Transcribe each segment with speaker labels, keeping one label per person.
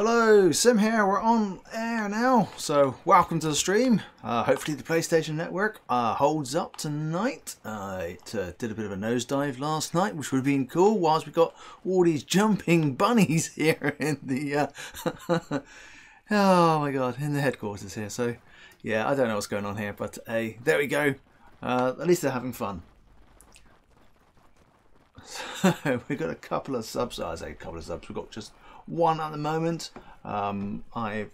Speaker 1: Hello, Sim here, we're on air now, so welcome to the stream. Hopefully the PlayStation Network holds up tonight. It did a bit of a nosedive last night, which would have been cool, whilst we got all these jumping bunnies here in the, oh my god, in the headquarters here. So yeah, I don't know what's going on here, but there we go. At least they're having fun. So we've got a couple of subs, I say a couple of subs, we've got just one at the moment. I've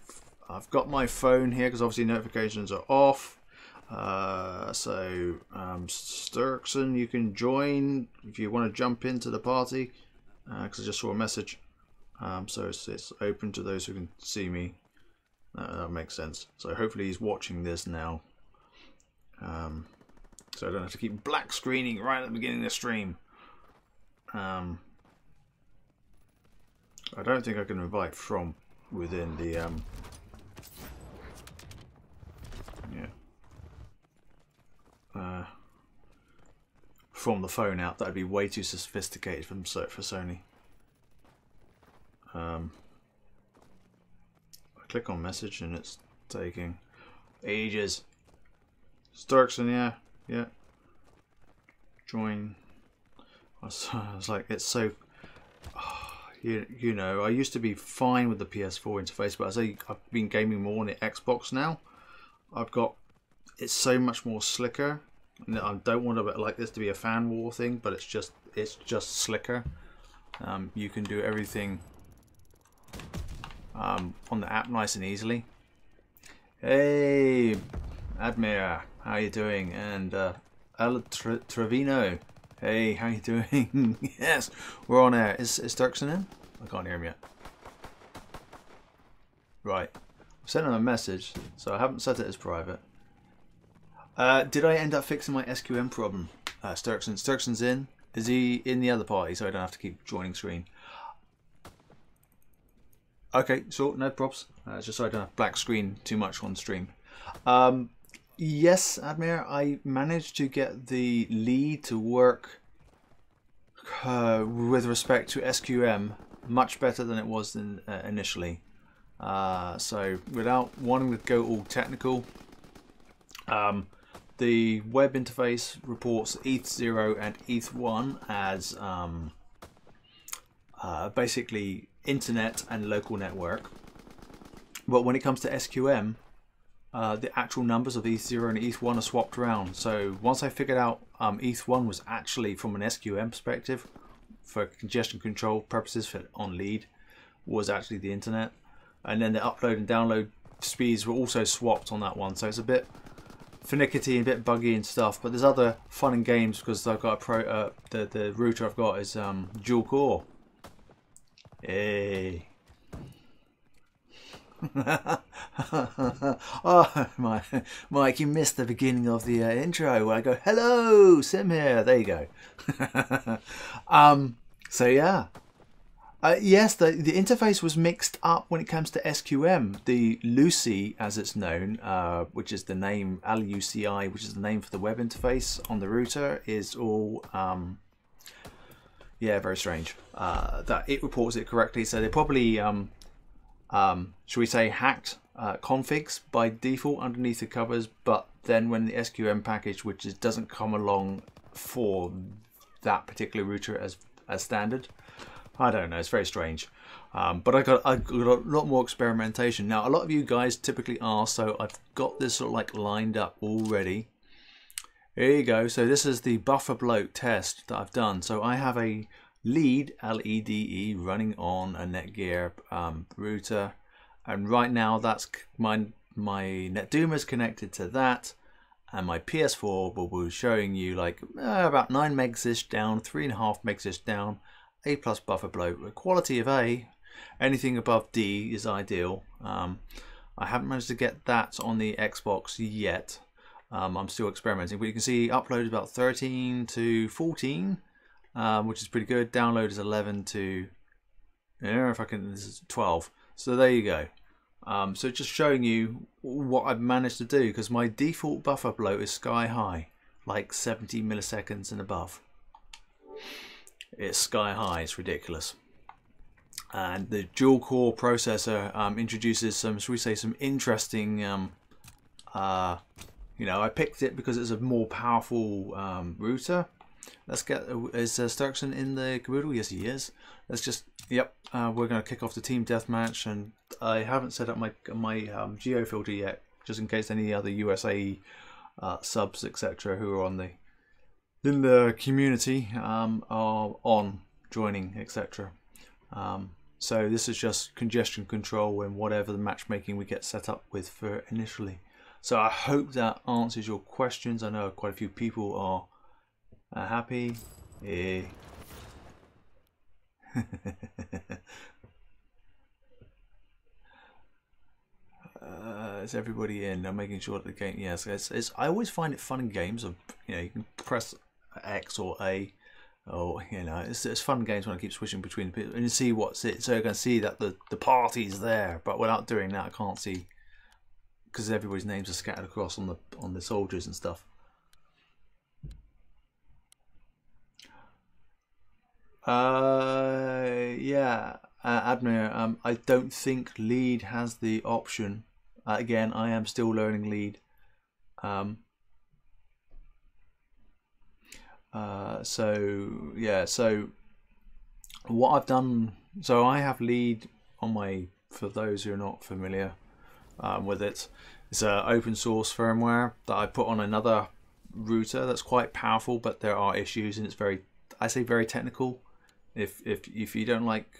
Speaker 1: got my phone here because obviously notifications are off. Sturkson, you can join if you want to jump into the party, because I just saw a message. So it's open to those who can see me. That makes sense. So hopefully he's watching this now. So I don't have to keep black screening right at the beginning of the stream. I don't think I can invite from within the from the phone out. That'd be way too sophisticated for Sony. I click on message and it's taking ages. Sturkson, yeah. Join. I was like, it's so. You know, I used to be fine with the PS4 interface, but as I've been gaming more on the Xbox now, it's so much more slicker. And I don't want like this to be a fan war thing, but it's just slicker. You can do everything on the app nice and easily. Hey, Admir, how you doing? And El Trevino. Hey, how you doing? Yes, we're on air. Is Sturkson in? I can't hear him yet. Right. I've sent him a message, so I haven't set it as private. Did I end up fixing my SQM problem? Sturkson's in. Is he in the other party so I don't have to keep joining screen? Okay, so no props. It's just so I don't have black screen too much on stream. Yes, Admir, I managed to get the lead to work with respect to SQM much better than it was initially. So without wanting to go all technical, the web interface reports ETH0 and ETH1 as basically internet and local network. But when it comes to SQM, the actual numbers of ETH0 and ETH1 are swapped around. So once I figured out ETH1 was actually, from an SQM perspective, for congestion control purposes on lead, was actually the internet. And then the upload and download speeds were also swapped on that one. So it's a bit finicky and a bit buggy and stuff. But there's other fun and games because I've got the router I've got is dual core. Hey. Oh, Mike, you missed the beginning of the intro where I go, hello, Sim here. There you go. So yeah, yes, the interface was mixed up when it comes to SQM. The Lucy, as it's known, which is the name LUCI, which is the name for the web interface on the router, is all yeah, very strange. That it reports it correctly, so they probably should we say hacked configs by default underneath the covers, but then when the SQM package, which doesn't come along for that particular router as standard, I don't know, it's very strange. But I got a lot more experimentation. Now a lot of you guys typically ask, so I've got this sort of like lined up already. Here you go. So this is the buffer bloat test that I've done. So I have a lead LEDE running on a Netgear router, and right now that's my NetDoom is connected to that, and my PS4 will be showing you like about 9 megs ish down, 3.5 megs ish down, A+ buffer bloat. The quality of A, anything above D is ideal. I haven't managed to get that on the Xbox yet. I'm still experimenting, but you can see upload is about 13 to 14. Which is pretty good. Download is 11 to, I don't know if I can, this is 12. So there you go. So just showing you what I've managed to do, because my default buffer bloat is sky high, like 70 milliseconds and above. It's sky high, it's ridiculous. And the dual core processor introduces some, shall we say, some interesting, you know, I picked it because it's a more powerful router. Let's get, is Sturkson in the caboodle? Yes, he is. Let's just, yep, we're going to kick off the team deathmatch, and I haven't set up my geo filter yet, just in case any other USA subs, etc., who are on in the community are on joining, etc. So this is just congestion control and whatever the matchmaking we get set up with for initially. So I hope that answers your questions. I know quite a few people are happy. Yeah. Is everybody in? I'm making sure that the game. Yes, it's. I always find it fun in games. Of, you know, you can press X or A. Oh, you know, it's fun games when I keep switching between people and you see what's it. So you can see that the party's there, but without doing that, I can't see because everybody's names are scattered across on the soldiers and stuff. Yeah, Admir. I don't think lead has the option. Again, I am still learning lead. So yeah, so what I've done, so I have lead on my, for those who are not familiar with it, it's an open source firmware that I put on another router that's quite powerful, but there are issues and it's very, I say very technical. If you don't like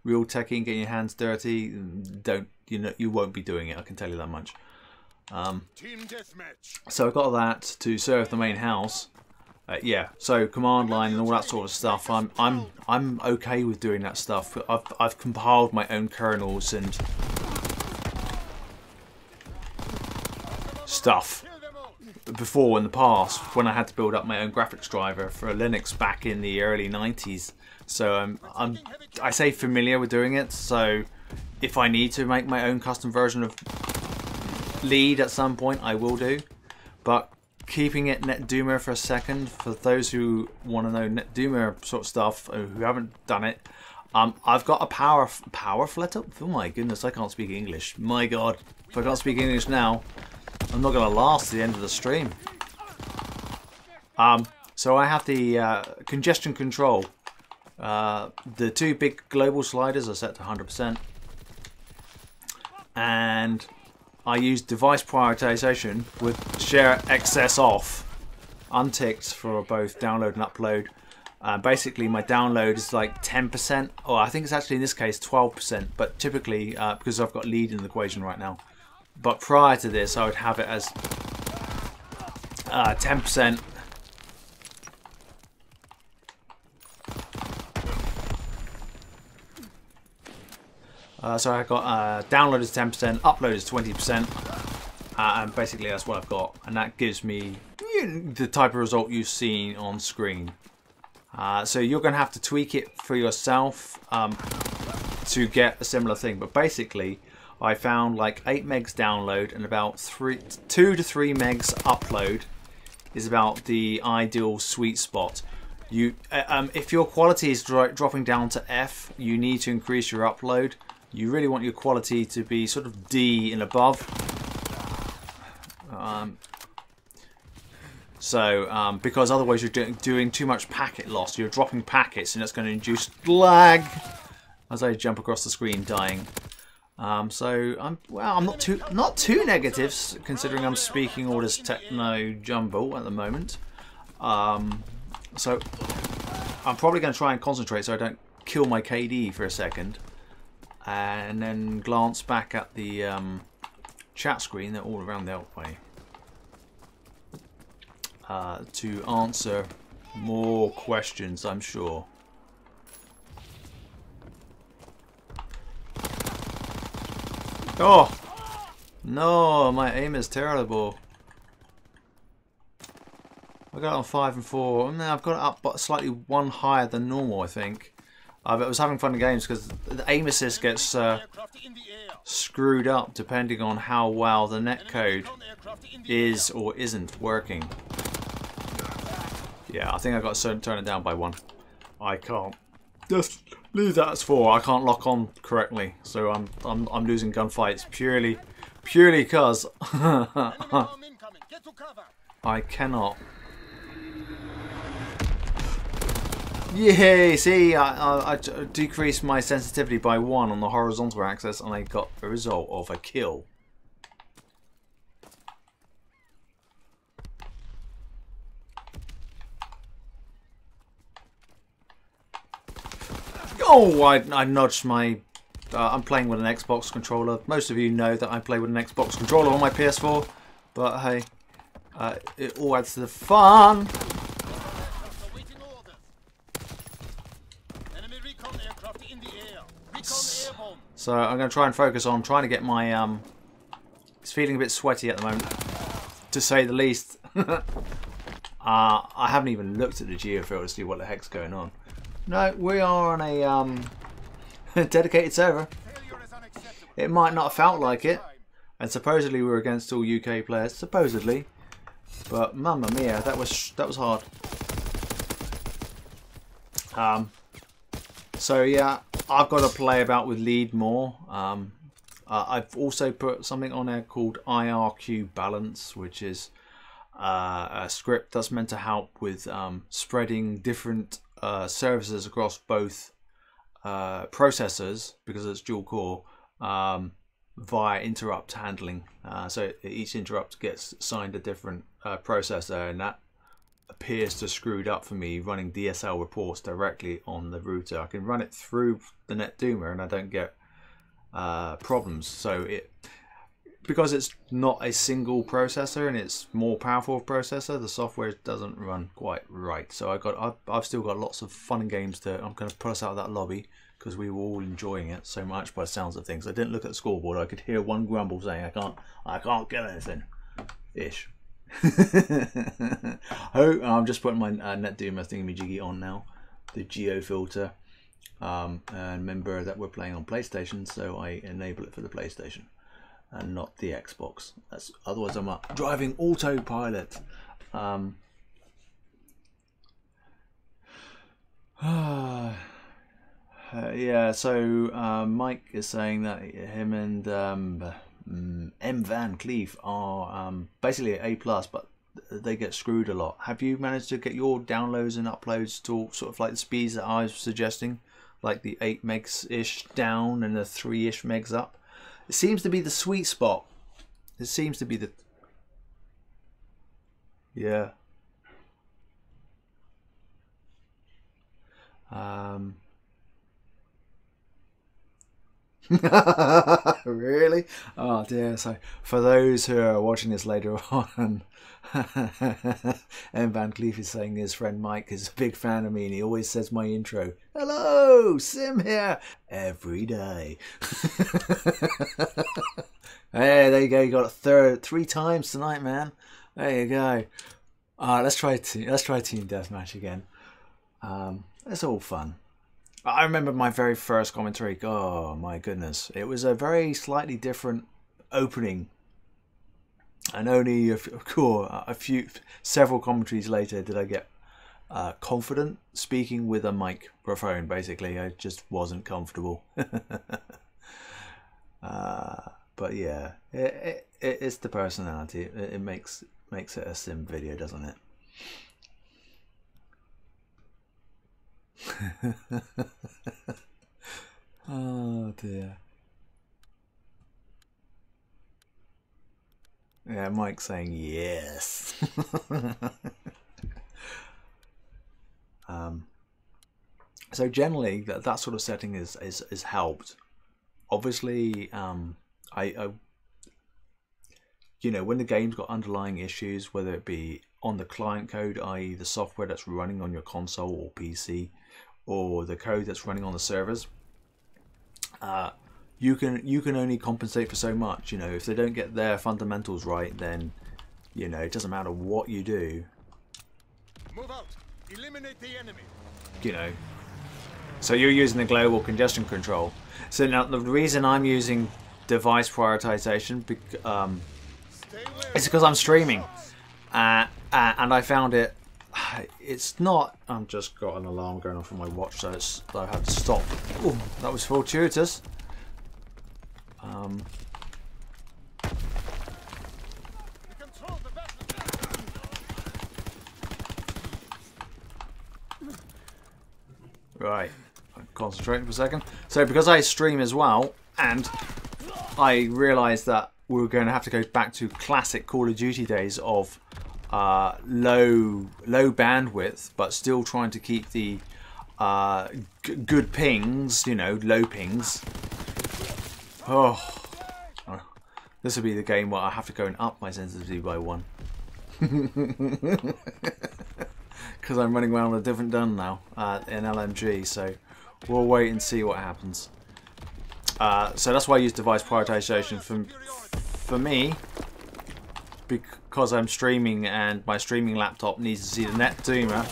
Speaker 1: real techie and getting your hands dirty, don't, you know, you won't be doing it, I can tell you that much. So I've got that to serve the main house. Yeah, so command line and all that sort of stuff. I'm okay with doing that stuff. I've compiled my own kernels and stuff before in the past when I had to build up my own graphics driver for Linux back in the early 90s. So I say familiar with doing it. So if I need to make my own custom version of lead at some point, I will do. But keeping it NetDoomer for a second, for those who want to know NetDoomer sort of stuff, who haven't done it, I've got a power fletup. Oh my goodness, I can't speak English. My God, if I can't speak English now, I'm not going to last to the end of the stream. So I have the congestion control. The two big global sliders are set to 100%, and I use device prioritization with share access off, unticked for both download and upload. Basically my download is like 10%, or I think it's actually in this case 12%, but typically because I've got lead in the equation right now. But prior to this I would have it as 10%. So I got download is 10%, upload is 20%, and basically that's what I've got, and that gives me the type of result you've seen on screen. So you're going to have to tweak it for yourself to get a similar thing, but basically I found like 8 megs download and about 2 to 3 megs upload is about the ideal sweet spot. You, if your quality is dropping down to F, you need to increase your upload. You really want your quality to be sort of D and above. Because otherwise you're doing too much packet loss. You're dropping packets and that's going to induce lag as I jump across the screen dying. So I'm not too negative considering I'm speaking all this techno jumble at the moment. So I'm probably going to try and concentrate so I don't kill my KD for a second. And then glance back at the chat screen, they're all around the way, to answer more questions, I'm sure. Oh! No, my aim is terrible. I got it on 5 and 4. No, I've got it up but slightly one higher than normal, I think. But I was having fun in games because the aim assist gets screwed up depending on how well the netcode is or isn't working. Yeah, I think I got to turn it down by 1. I can't. Just Leave that as 4. I can't lock on correctly, so I'm losing gunfights purely because I cannot. Yay! See, I decreased my sensitivity by 1 on the horizontal axis, and I got the result of a kill. Oh, I nudged my... I'm playing with an Xbox controller. Most of you know that I play with an Xbox controller on my PS4. But hey, it all adds to the fun. So I'm going to try and focus on trying to get my... It's feeling a bit sweaty at the moment, to say the least. I haven't even looked at the geofield to see what the heck's going on. No, we are on a dedicated server. It might not have felt like it, and supposedly we're against all UK players, supposedly. But mamma mia, that was hard. So yeah, I've got to play about with lead more. I've also put something on there called IRQ balance, which is a script that's meant to help with spreading different services across both processors, because it's dual core, via interrupt handling. So each interrupt gets assigned a different processor, and that appears to screwed up for me running DSL reports directly on the router. I can run it through the NetDoomer and I don't get problems. So because it's not a single processor and it's more powerful processor, the software doesn't run quite right. So I've still got lots of fun and games to... I'm going to put us out of that lobby because we were all enjoying it so much by the sounds of things. I didn't look at the scoreboard. I could hear one grumble saying I can't get anything ish. Oh, I'm just putting my NetDoomer thingamajiggy on now, the geo filter, and remember that we're playing on PlayStation, so I enable it for the PlayStation and not the Xbox. Otherwise I'm driving autopilot. Yeah, so Mike is saying that him and M Van Cleef are basically A+, but they get screwed a lot. Have you managed to get your downloads and uploads to sort of like the speeds that I was suggesting, like the 8 megs ish down and the 3-ish megs up? It seems to be the sweet spot. It seems to be the... Yeah. Really? Oh dear. So for those who are watching this later on, M Van Cleef is saying his friend Mike is a big fan of me and he always says my intro. Hello, Sim here every day. Hey, there you go. You got it 3 times tonight, man. There you go. Let's try team deathmatch again. It's all fun. I remember my very first commentary. Oh my goodness, it was a very slightly different opening, and only several commentaries later did I get confident speaking with a microphone. Basically, I just wasn't comfortable. But yeah, it's the personality. It makes it a sim video, doesn't it? Oh dear. Yeah, Mike's saying yes. So generally that sort of setting is helped. Obviously, I you know, when the game's got underlying issues, whether it be on the client code, i.e. the software that's running on your console or PC, or the code that's running on the servers, you can only compensate for so much. You know, if they don't get their fundamentals right, then you know it doesn't matter what you do.
Speaker 2: Move out. Eliminate the enemy.
Speaker 1: You know, so you're using the global congestion control. So now the reason I'm using device prioritization is because I'm streaming, and I found it it's not. I've just got an alarm going off on my watch, so I have to stop. Ooh, that was fortuitous. Right, I'm concentrating for a second. So because I stream as well, and I realised that we were going to have to go back to classic Call of Duty days of low bandwidth, but still trying to keep the good pings, you know, low pings. Oh, this will be the game where I have to go and up my sensitivity by 1. Because I'm running around with a different gun now in LMG, so we'll wait and see what happens. So that's why I use device prioritization for me, because I'm streaming and my streaming laptop needs to see the net zoomer,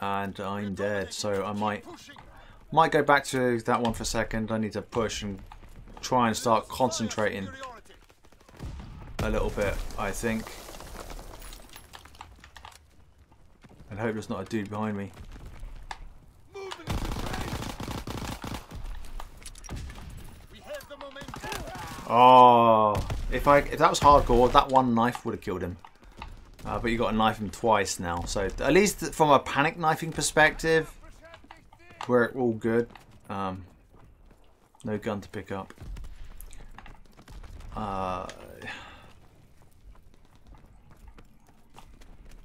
Speaker 1: and I'm dead. So I might go back to that one for a second. I need to push and try and start concentrating a little bit, I think. And hope there's not a dude behind me. Oh, if that was hardcore, that one knife would have killed him. But you got to knife him twice now. So at least from a panic knifing perspective, we're all good. No gun to pick up.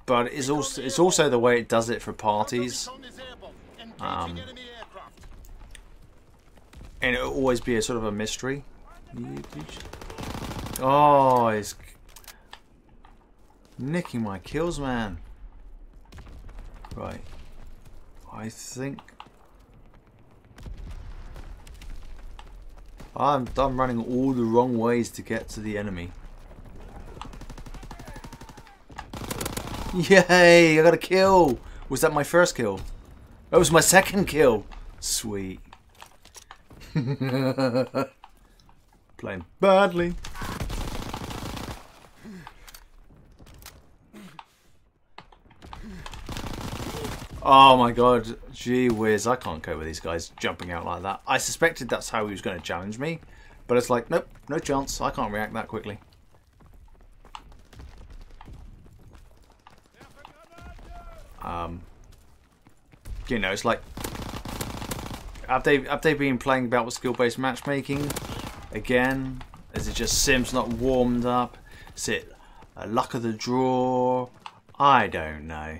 Speaker 1: But it's also the way it does it for parties. And it'll always be a sort of a mystery. Oh, he's nicking my kills, man. Right. I think I'm running all the wrong ways to get to the enemy. Yay! I got a kill! Was that my first kill? That was my second kill! Sweet. Playing badly. Oh my god. Gee whiz, I can't cope with these guys jumping out like that. I suspected that's how he was going to challenge me. But it's like, nope, no chance. I can't react that quickly. You know, it's like, have they been playing about with skill-based matchmaking again? Is it just Sims not warmed up? Is it a luck of the draw? I don't know.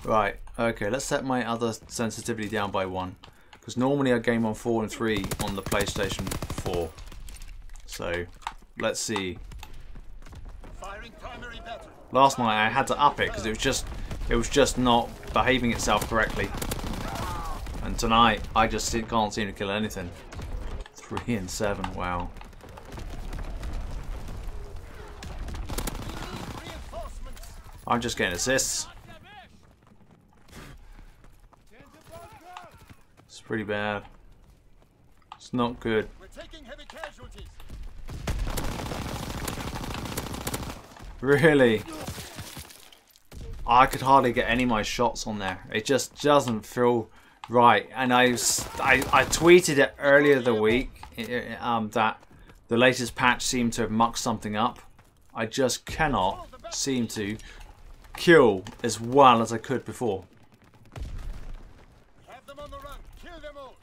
Speaker 1: Right, okay, let's set my other sensitivity down by 1. Because normally I game on 4 and 3 on the PlayStation 4. So, let's see. Last night I had to up it because it was just not behaving itself correctly. And tonight I just can't seem to kill anything. 3 and 7, wow. I'm just getting assists. It's pretty bad. It's not good.
Speaker 2: We're taking heavy casualties.
Speaker 1: Really? I could hardly get any of my shots on there. It just doesn't feel right. And I tweeted it earlier the week that the latest patch seemed to have mucked something up. I just cannot seem to kill as well as I could before.
Speaker 2: Have them on the run. Kill them all.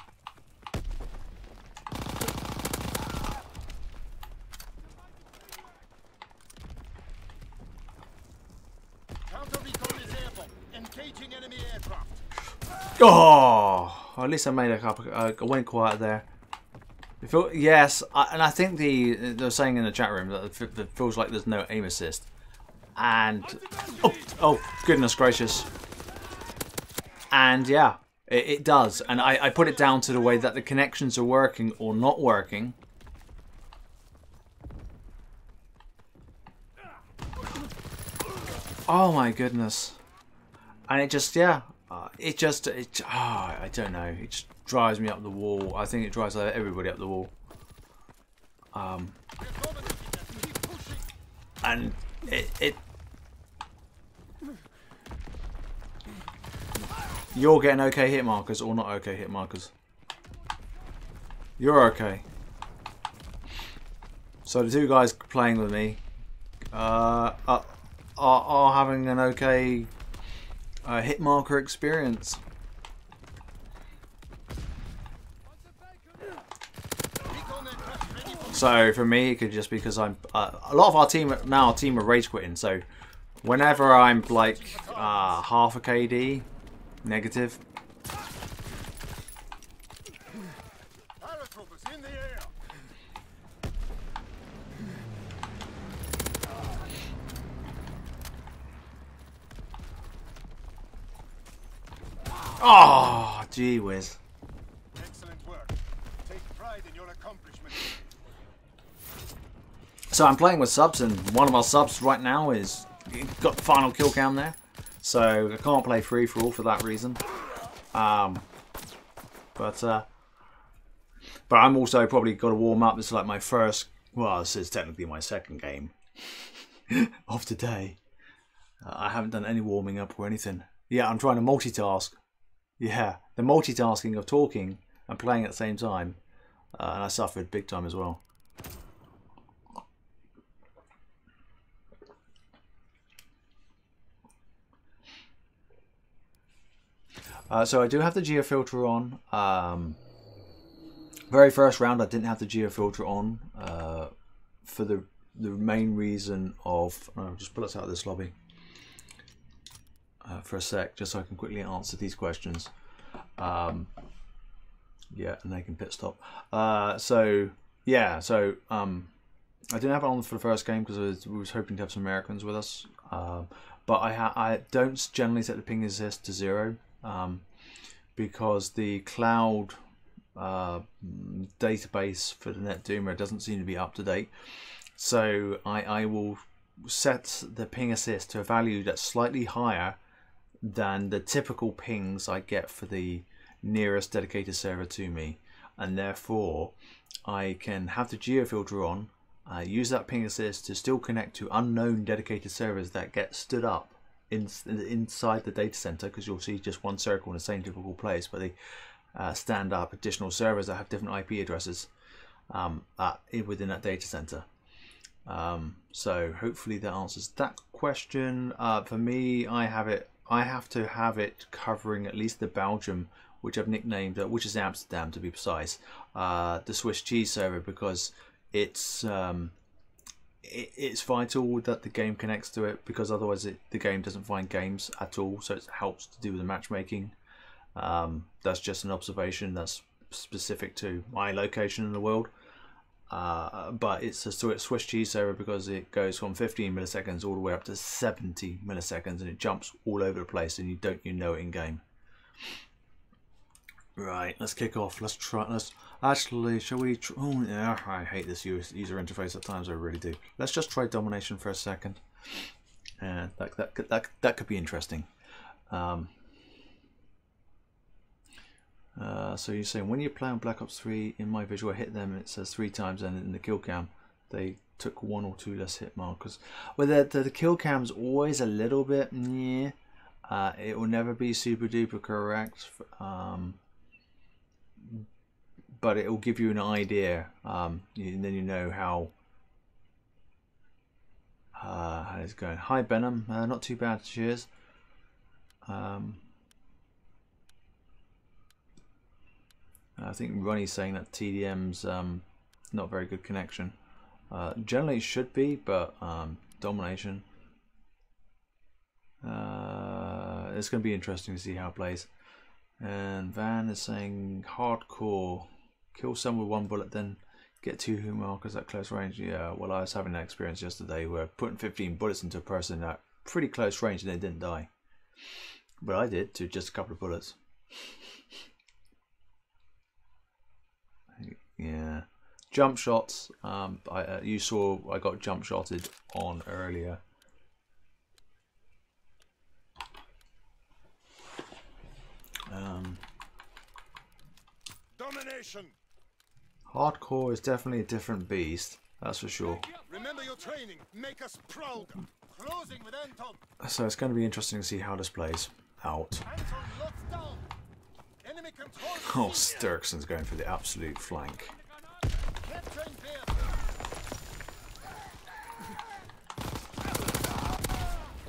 Speaker 2: Counter recon is airborne. Engaging enemy aircraft.
Speaker 1: Oh, at least I made a couple. I went quiet there. Yes, and I think they're saying in the chat room that it feels like there's no aim assist. And oh goodness gracious. And yeah, it does. And I put it down to the way that the connections are working or not working. Oh my goodness. And it just, yeah, I don't know. It just drives me up the wall. I think it drives everybody up the wall.
Speaker 2: We're dominating them. Keep pushing.
Speaker 1: And it you're getting okay hit markers or not okay hit markers. You're okay. So the two guys playing with me are having an okay hit marker experience. So for me, it could just be because I'm a lot of our team now. Our team are rage quitting. So whenever I'm like half a KD negative,
Speaker 2: Paratroopers in the air.
Speaker 1: oh gee whiz.
Speaker 2: Excellent work. Take pride in your accomplishment.
Speaker 1: So I'm playing with subs, and one of our subs right now is got the final kill cam there. So I can't play free for all for that reason. But I'm also probably got to warm up. This is like my first. Well, this is technically my second game of today. I haven't done any warming up or anything. Yeah, I'm trying to multitask. Yeah, the multitasking of talking and playing at the same time, and I suffered big time as well. So I do have the geofilter on. Very first round I didn't have the geofilter on for the main reason of... I'll just pull us out of this lobby for a sec, just so I can quickly answer these questions. Yeah, and they can pit stop. So I didn't have it on for the first game because we was hoping to have some Americans with us. But I don't generally set the ping assist to 0. Because the cloud database for the NetDoomer doesn't seem to be up to date, so I will set the ping assist to a value that's slightly higher than the typical pings I get for the nearest dedicated server to me, and therefore I can have the geofilter on, use that ping assist to still connect to unknown dedicated servers that get stood up inside the data center, because you'll see just one circle in the same typical place, but they stand up additional servers that have different IP addresses within that data center. So hopefully that answers that question. For me, I have to have it covering at least the Belgium, which I've nicknamed, which is Amsterdam to be precise, the Swiss cheese server, because it's vital that the game connects to it, because otherwise the game doesn't find games at all. So it helps to do with the matchmaking. That's just an observation that's specific to my location in the world. But it's a Swiss cheese server because it goes from 15 milliseconds all the way up to 70 milliseconds, and it jumps all over the place, and you know it in game. Right, let's kick off. Let's actually, shall we? Oh, yeah, I hate this user interface at times. I really do. Let's just try domination for a second, and that could be interesting. So you're saying when you play on Black Ops 3, in my visual, I hit them, it says 3 times, and in the kill cam they took 1 or 2 less hit markers. Well, the kill cam's always a little bit, yeah. It will never be super duper correct. But it will give you an idea, and then you know how it's going. Hi Benham, not too bad, cheers. I think Ronnie's saying that TDM's not very good connection. Generally it should be, but domination. It's going to be interesting to see how it plays. And Van is saying hardcore. Kill some with 1 bullet, then get 2 hit markers at close range. Yeah, well, I was having that experience yesterday where putting 15 bullets into a person at pretty close range and they didn't die. But I did, to just a couple of bullets. Yeah. Jump shots. You saw I got jump shotted on earlier.
Speaker 2: Domination.
Speaker 1: Hardcore is definitely a different beast. That's for sure.
Speaker 2: Remember your training. Make us proud. Closing with Anton.
Speaker 1: So it's going to be interesting to see how this plays out.
Speaker 2: Anton locked down. Enemy control.
Speaker 1: Oh, Sturkson's going for the absolute flank.
Speaker 2: Capturing Bertha.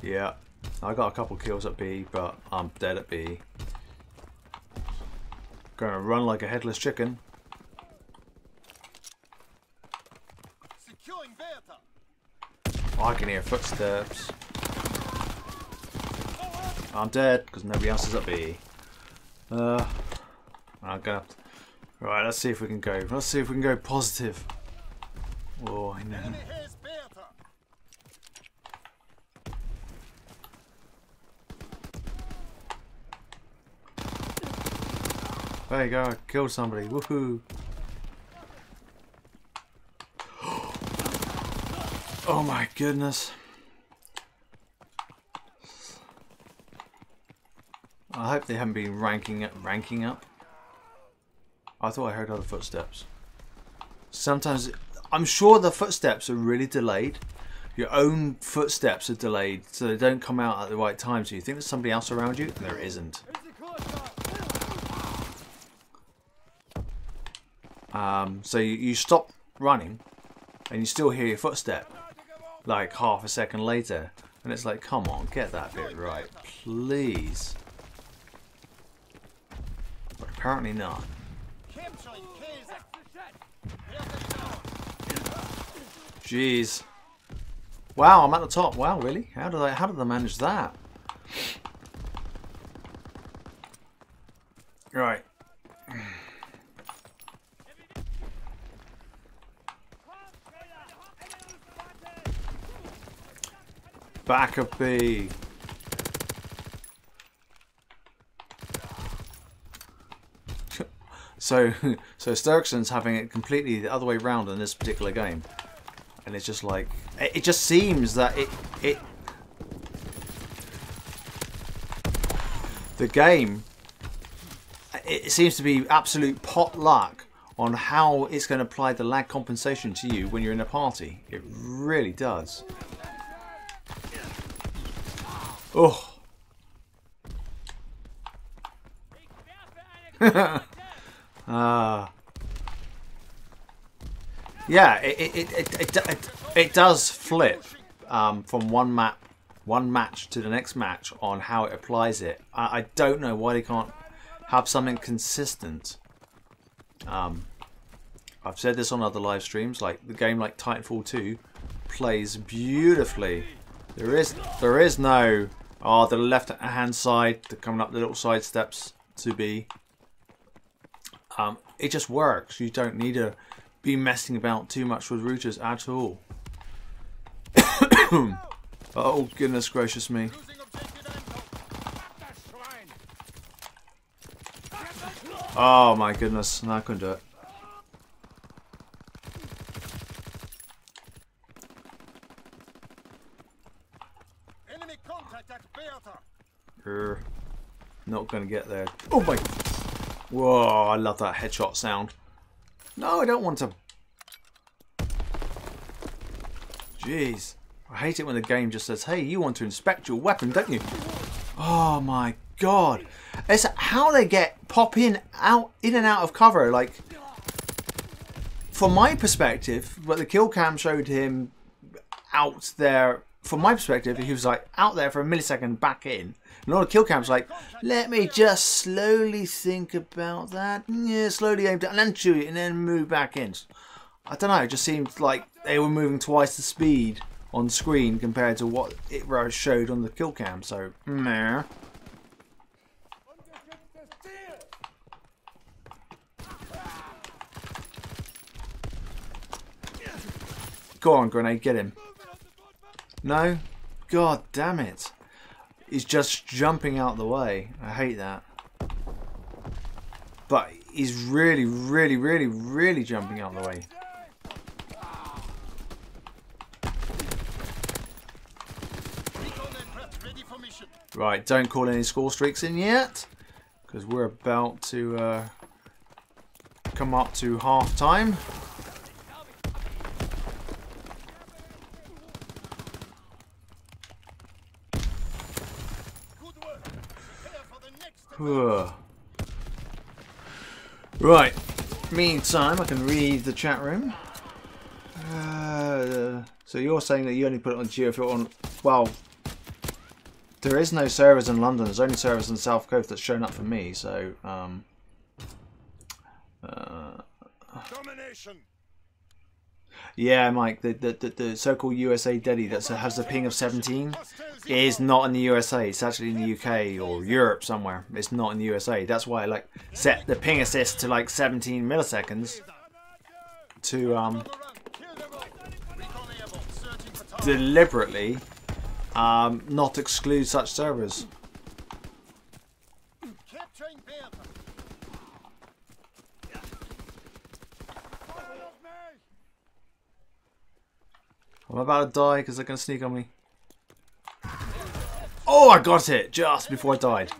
Speaker 1: Yeah, I got a couple kills at B, but I'm dead at B. Gonna run like a headless chicken.
Speaker 2: Securing Bertha.
Speaker 1: Oh, I can hear footsteps. I'm dead because nobody else is at B. I'm gonna. Right, let's see if we can go. Let's see if we can go positive. Oh, I know.
Speaker 2: Enemy has Bertha.
Speaker 1: There you go, I killed somebody. Woohoo! Oh my goodness. I hope they haven't been ranking up. I thought I heard other footsteps. Sometimes, I'm sure the footsteps are really delayed. Your own footsteps are delayed, so they don't come out at the right time. So you think there's somebody else around you, and there isn't. So you stop running, and you still hear your footstep, like half a second later, and it's like, come on, get that bit right, please. But apparently not. Jeez. Wow, I'm at the top. Wow, really? How did I manage that? Right. Back up B. So Sturkson's having it completely the other way around in this particular game, and it's just like it just seems that the game it seems to be absolute pot luck on how it's going to apply the lag compensation to you when you're in a party. It really does. Oh. Yeah, it does flip from one match to the next match on how it applies it. I don't know why they can't have something consistent. I've said this on other live streams. Like the game, like Titanfall 2, plays beautifully. There is no the left hand side, coming up the little side steps to be. It just works. You don't need to be messing about too much with routers at all. Oh goodness gracious me. Oh my goodness, no, I couldn't do it.
Speaker 2: Enemy contact at Bertha.
Speaker 1: Not gonna get there. Oh my. Whoa, I love that headshot sound. No, I don't want to. Jeez. I hate it when the game just says, hey, you want to inspect your weapon, don't you? Oh my god. It's how they pop in and out of cover. Like, from my perspective, but the kill cam showed him out there. From my perspective, he was like out there for a millisecond, back in. And all the kill cam's like, let me just slowly think about that. Yeah, slowly aim down and then shoot it and then move back in. I don't know, it just seemed like they were moving twice the speed on screen compared to what it showed on the kill cam. So, meh. Go on, grenade, get him. No? God damn it. He's just jumping out the way. I hate that. But he's really, really, really, really jumping out the way. Right, don't call any score streaks in yet, because we're about to come up to half time. Right. Meantime, I can read the chat room. So you're saying that you only put it on Geofilter on... Well, there is no servers in London. There's only servers in the South Coast that's shown up for me. So,
Speaker 2: Domination.
Speaker 1: yeah, Mike, the so-called USA Daddy that has a ping of 17 is not in the USA. It's actually in the UK or Europe somewhere. It's not in the USA. That's why I like set the ping assist to like 17 milliseconds to deliberately not exclude such servers.
Speaker 2: Capturing Bertha.
Speaker 1: I'm about to die because they're going to sneak on me. Oh, I got it just before I died.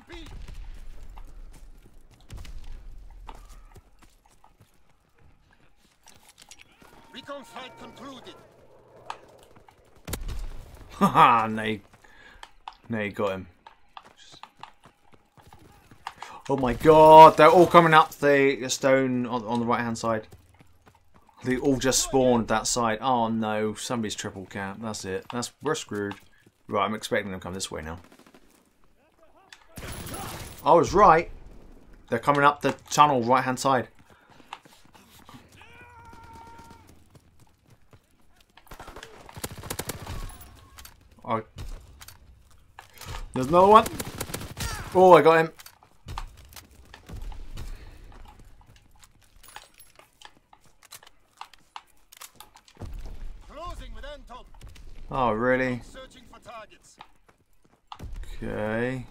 Speaker 2: Recon flight concluded.
Speaker 1: Haha, no, you got him. Oh my god, they're all coming up the stone on the right hand side. They all just spawned that side. Oh no, somebody's triple cap. That's it. We're screwed. Right, I'm expecting them to come this way now. I was right. They're coming up the tunnel right hand side. Oh. There's another one. Oh, I got him. Oh, really?
Speaker 2: Searching for targets.
Speaker 1: Okay.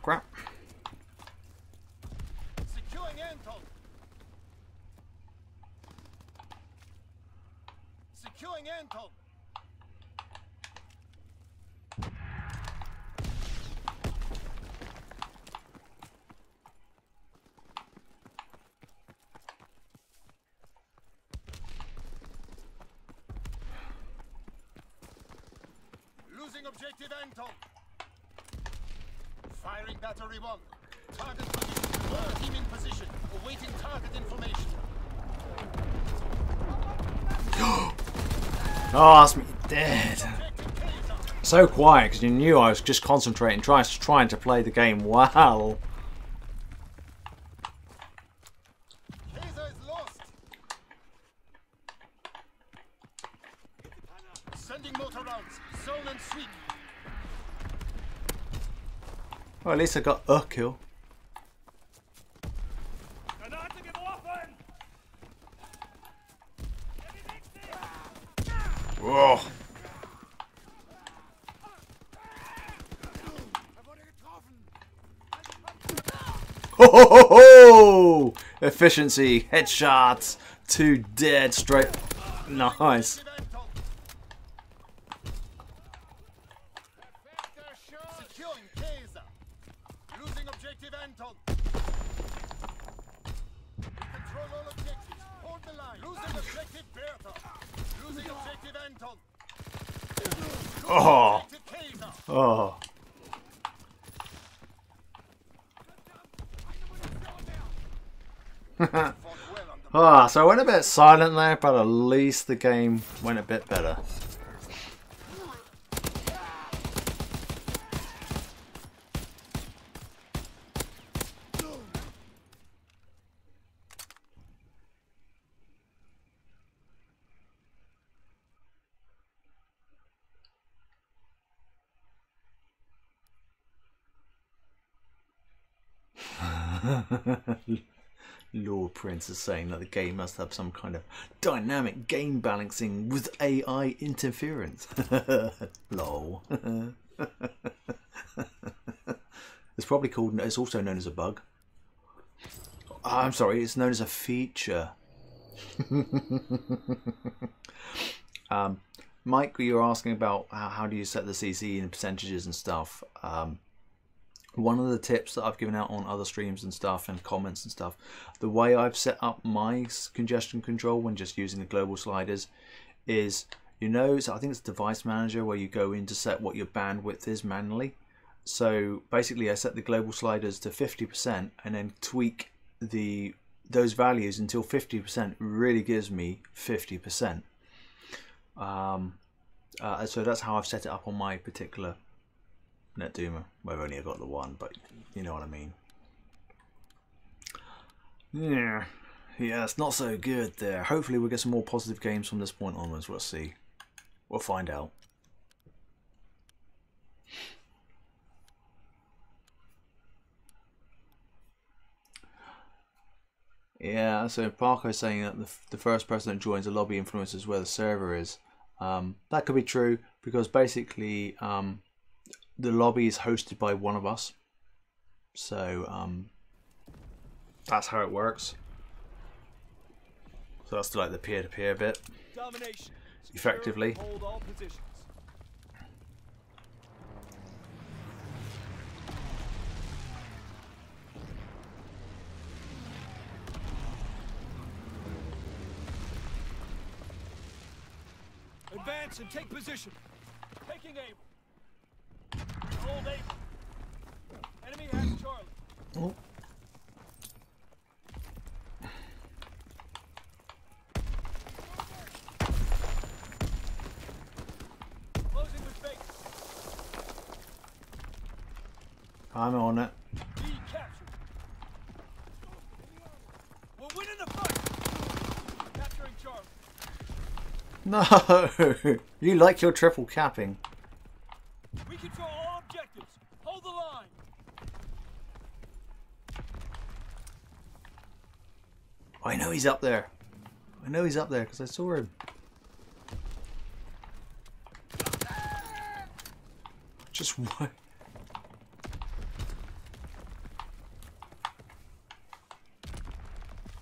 Speaker 1: Crap.
Speaker 2: Securing Anton. Securing Anton. Losing objective Anton. Firing battery 1. Target position. All team in position. Awaiting target information.
Speaker 1: Oh, that's me dead. So quiet because you knew I was just concentrating, trying to play the game well.
Speaker 2: Kaiser is lost. Sending motor rounds. Zone and sweep.
Speaker 1: Well, at least I got a kill. Whoa. Ho ho ho ho! Efficiency, headshots, 2 dead straight. Nice.
Speaker 2: Securing Kaiser. Losing objective Anton. Control all objectives. Hold the line. Losing objective Bertha. Losing objective Anton.
Speaker 1: Oh.
Speaker 2: Objective Kaiser.
Speaker 1: Oh. Ah, so I went a bit silent there, but at least the game went a bit better. Lord Prince is saying that the game must have some kind of dynamic game balancing with AI interference. Lol. It's probably called, it's also known as a bug. I'm sorry, it's known as a feature. Mike, you're asking about how do you set the CC in percentages and stuff. One of the tips that I've given out on other streams and stuff and comments and stuff, the way I've set up my congestion control when just using the global sliders is, you know, so I think it's Device Manager where you go in to set what your bandwidth is manually. So basically I set the global sliders to 50% and then tweak those values until 50% really gives me 50%. So that's how I've set it up on my particular NetDoomer. Well, I've only got the one, but you know what I mean. Yeah, it's not so good there. Hopefully we'll get some more positive games from this point onwards. We'll see. We'll find out. Yeah, so Parker's saying that the first person that joins a lobby influences where the server is. That could be true because basically the lobby is hosted by one of us. So that's how it works. So that's like the peer-to-peer bit.
Speaker 3: Domination.
Speaker 1: Effectively.
Speaker 3: Hold all positions. Advance and take position. Taking Able. Hold Able. Enemy has Charlie.
Speaker 1: Oh.
Speaker 3: Closing with Baker.
Speaker 1: I'm on it.
Speaker 3: B captured. We're winning the fight. Capturing Charlie.
Speaker 1: No! You like your triple capping.
Speaker 3: We control all objectives. Hold the line.
Speaker 1: I know he's up there. I know he's up there because I saw him. Just why?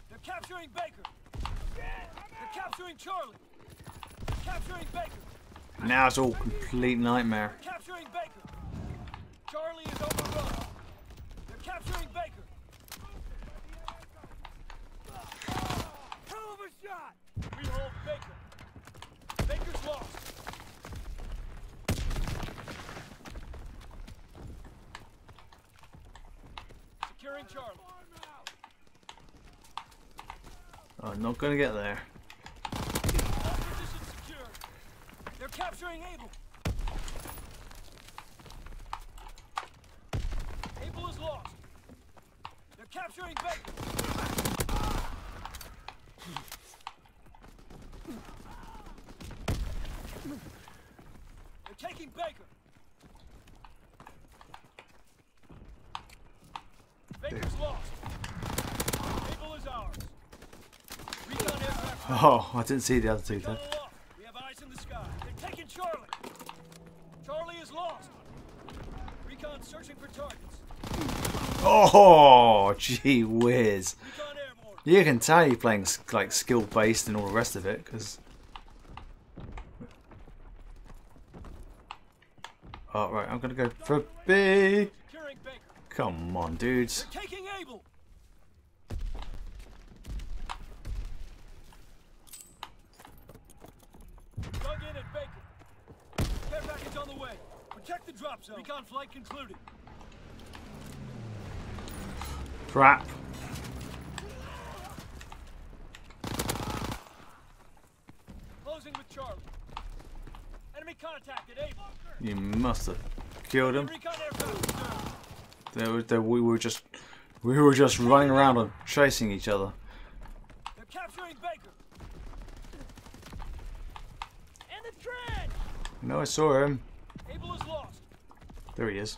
Speaker 3: They're capturing Baker. They're capturing Charlie. They're capturing Baker.
Speaker 1: Now it's all complete nightmare.
Speaker 3: Capturing Baker. Charlie is overrun. They're capturing Baker. Hell of a shot. We hold Baker. Baker's lost. Securing Charlie.
Speaker 1: I'm not gonna get there.
Speaker 3: All positions secured. They're capturing Able. Able is lost. They're capturing Baker. They're taking Baker. Baker's lost. Able is ours. Recon aircraft.
Speaker 1: Oh, I didn't see the other two there.
Speaker 3: We have eyes in the sky. They're taking Charlie. Charlie is lost. Recon searching for targets.
Speaker 1: Oh, gee whiz.
Speaker 3: Recon airborne.
Speaker 1: You can tell you're playing like skill based and all the rest of it because. Oh, right, I'm gonna go for B.
Speaker 3: Securing Baker.
Speaker 1: Come on, dudes.
Speaker 3: They're taking Able. Dug in at Baker. Care package on the way. Protect the drop zone. Recon flight concluded.
Speaker 1: Crap.
Speaker 3: Closing with Charlie. Enemy contact at Able.
Speaker 1: You must have killed him.
Speaker 3: Recon aircraft reserved.
Speaker 1: We were just running around and chasing each other.
Speaker 3: They're capturing Baker. And the trench.
Speaker 1: No, I saw him.
Speaker 3: Able is lost.
Speaker 1: There he is.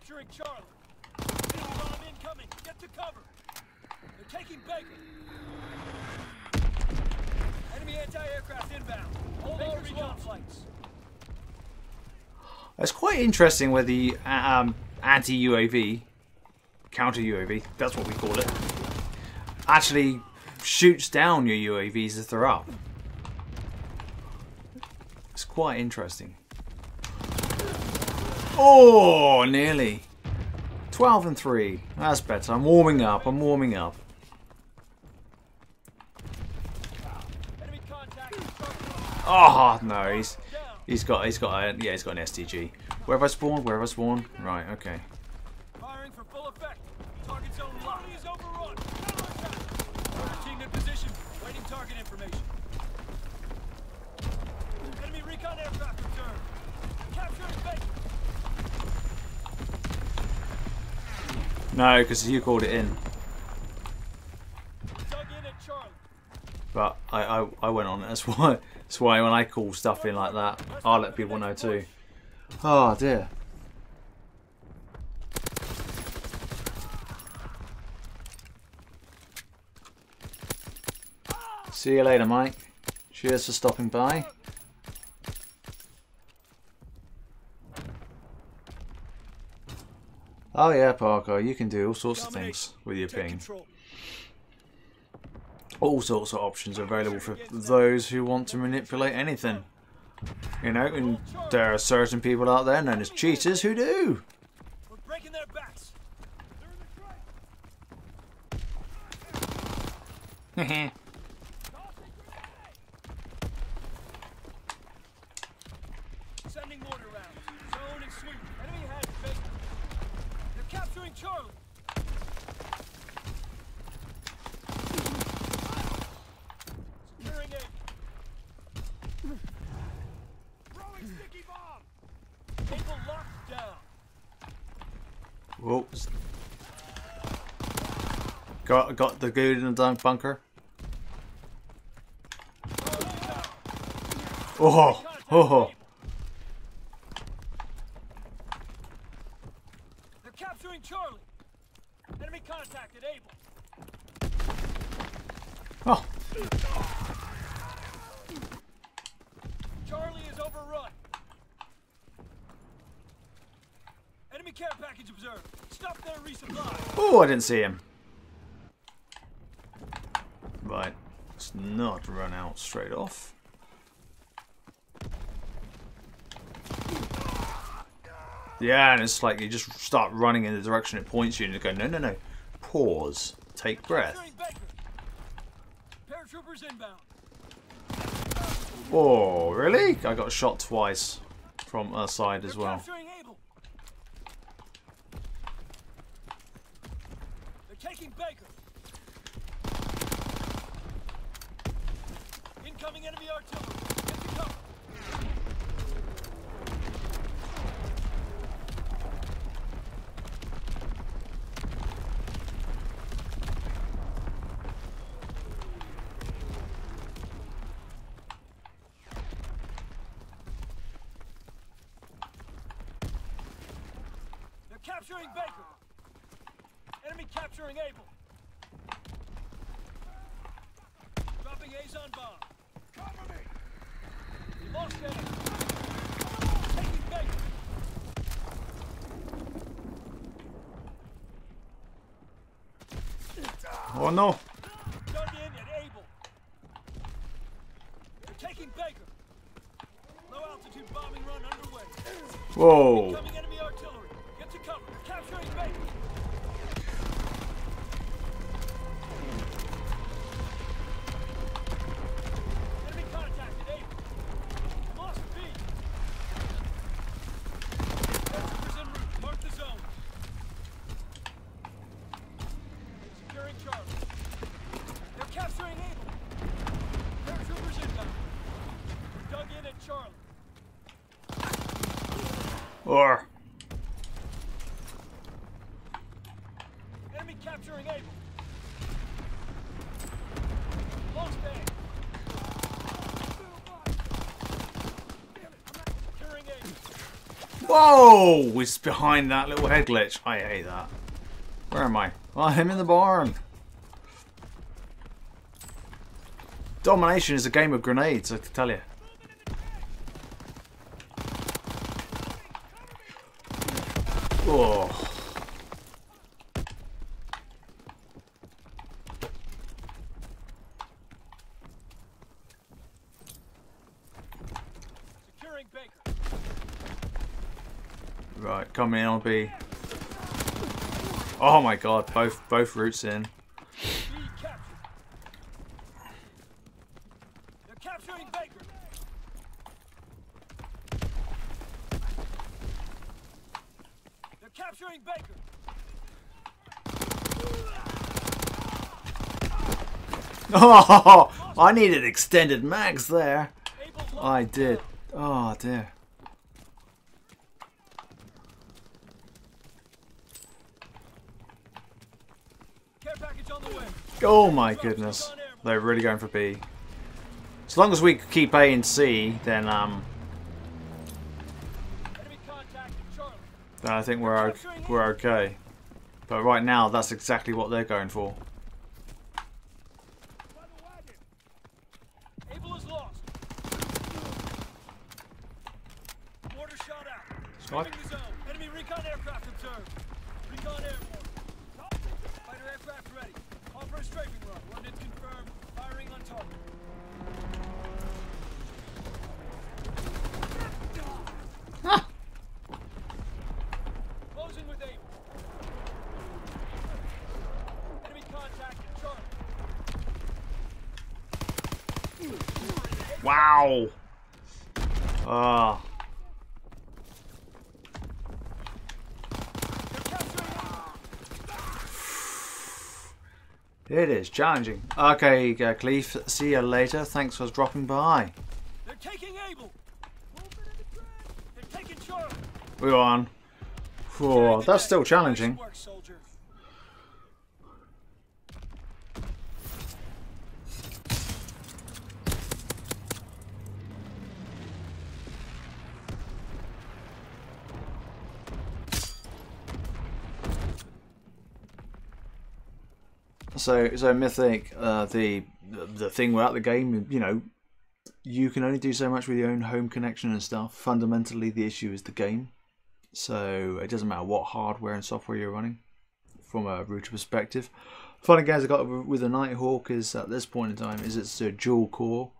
Speaker 3: capturing Charlie. Enemy bomb incoming. Get to cover. They're taking Baker. Enemy anti-aircraft inbound. Hold all recon flights.
Speaker 1: It's quite interesting where the anti-UAV, counter-UAV, that's what we call it, actually shoots down your UAVs if they're up. It's quite interesting. Oh, nearly. 12 and 3. That's better. I'm warming up. I'm warming up. Oh no, he's got an STG. Where have I spawned? Where have I spawned? Right, okay.
Speaker 3: Firing for full effect. Target zone locked. Is overrun. Team in position. Waiting target information. Enemy recon aircraft returned. Capturing Baker.
Speaker 1: No, because you called it in.
Speaker 3: Dug in at Charlie.
Speaker 1: But I went on it. That's why when I call stuff in like that, I'll let people know too. Oh dear. See you later, Mike. Cheers for stopping by. Oh yeah, Parker, you can do all sorts of things with your ping. All sorts of options are available for those who want to manipulate anything. You know, and there are certain people out there known as cheaters who do.
Speaker 3: We're breaking their backs. Sending mortar rounds. Zone and sweep. Enemy has Baker. They're capturing Charlie. Securing A. Throwing sticky bomb. Cable locked down.
Speaker 1: Whoa. Got the dude in the bunker. Oh, oh.
Speaker 3: They're capturing Charlie. Enemy contacted Able.
Speaker 1: Oh.
Speaker 3: Charlie is overrun. Enemy care package observed. Stop their resupply.
Speaker 1: Oh, I didn't see him. Right. Let's not run out straight off. Yeah, and it's like you just start running in the direction it points you and you go, no, no, no. Pause. Take breath.
Speaker 3: Paratroopers inbound.
Speaker 1: Oh, really? I got shot twice from our side as well.
Speaker 3: Capturing Able. They're taking Baker. Incoming enemy artillery. Get to cover. Capturing Baker. Enemy capturing Able. Dropping Azon bomb. Cover me. We lost enemy. Taking Baker.
Speaker 1: Oh no.
Speaker 3: Dug in at Able. They're taking Baker. Low altitude bombing run underway.
Speaker 1: Whoa.
Speaker 3: Incoming enemy artillery. Get to cover. Capturing Baker. Enemy contacted Able. Lost B. Paratroopers en route. Mark the zone. Securing Charlie. They're capturing Able. Paratroopers inbound. We're dug in at Charlie.
Speaker 1: Or.
Speaker 3: Enemy capturing Able. Lost A. Securing Able.
Speaker 1: Whoa! He's behind that little head glitch. I hate that. Where am I? Oh, I'm in the barn. Domination is a game of grenades, I can tell you. Oh.
Speaker 3: Securing Baker.
Speaker 1: Right, coming in on B. Oh my god, both routes in.
Speaker 3: B captured. They're capturing Baker. They're capturing Baker.
Speaker 1: Oh, I needed extended mags there. I did. Oh dear.
Speaker 3: Care package on the way.
Speaker 1: Oh my goodness. They're really going for B. As long as we keep A and C, then
Speaker 3: Enemy contact at Charlie.
Speaker 1: I think we're okay. But right now, that's exactly what they're going for.
Speaker 3: Able is lost. Mortar shot out.
Speaker 1: What?
Speaker 3: Moving the zone. Enemy recon aircraft observed. Recon airborne. Fighter aircraft ready. Offer a strafing run. London confirmed. Firing on target. Closing with Able. Enemy contact at Charlie.
Speaker 1: Wow. Ah. It is challenging. Okay, Cleve, see you later. Thanks for dropping by.
Speaker 3: They're taking Able. They're taking Charlie.
Speaker 1: We're on. Oh, that's still challenging.
Speaker 3: Nice work, soldier.
Speaker 1: So Mythic, the thing without the game, you know, you can only do so much with your own home connection and stuff. Fundamentally, the issue is the game. So it doesn't matter what hardware and software you're running from a router perspective. Funny guys I got with the Nighthawk is at this point in time is it's a dual core.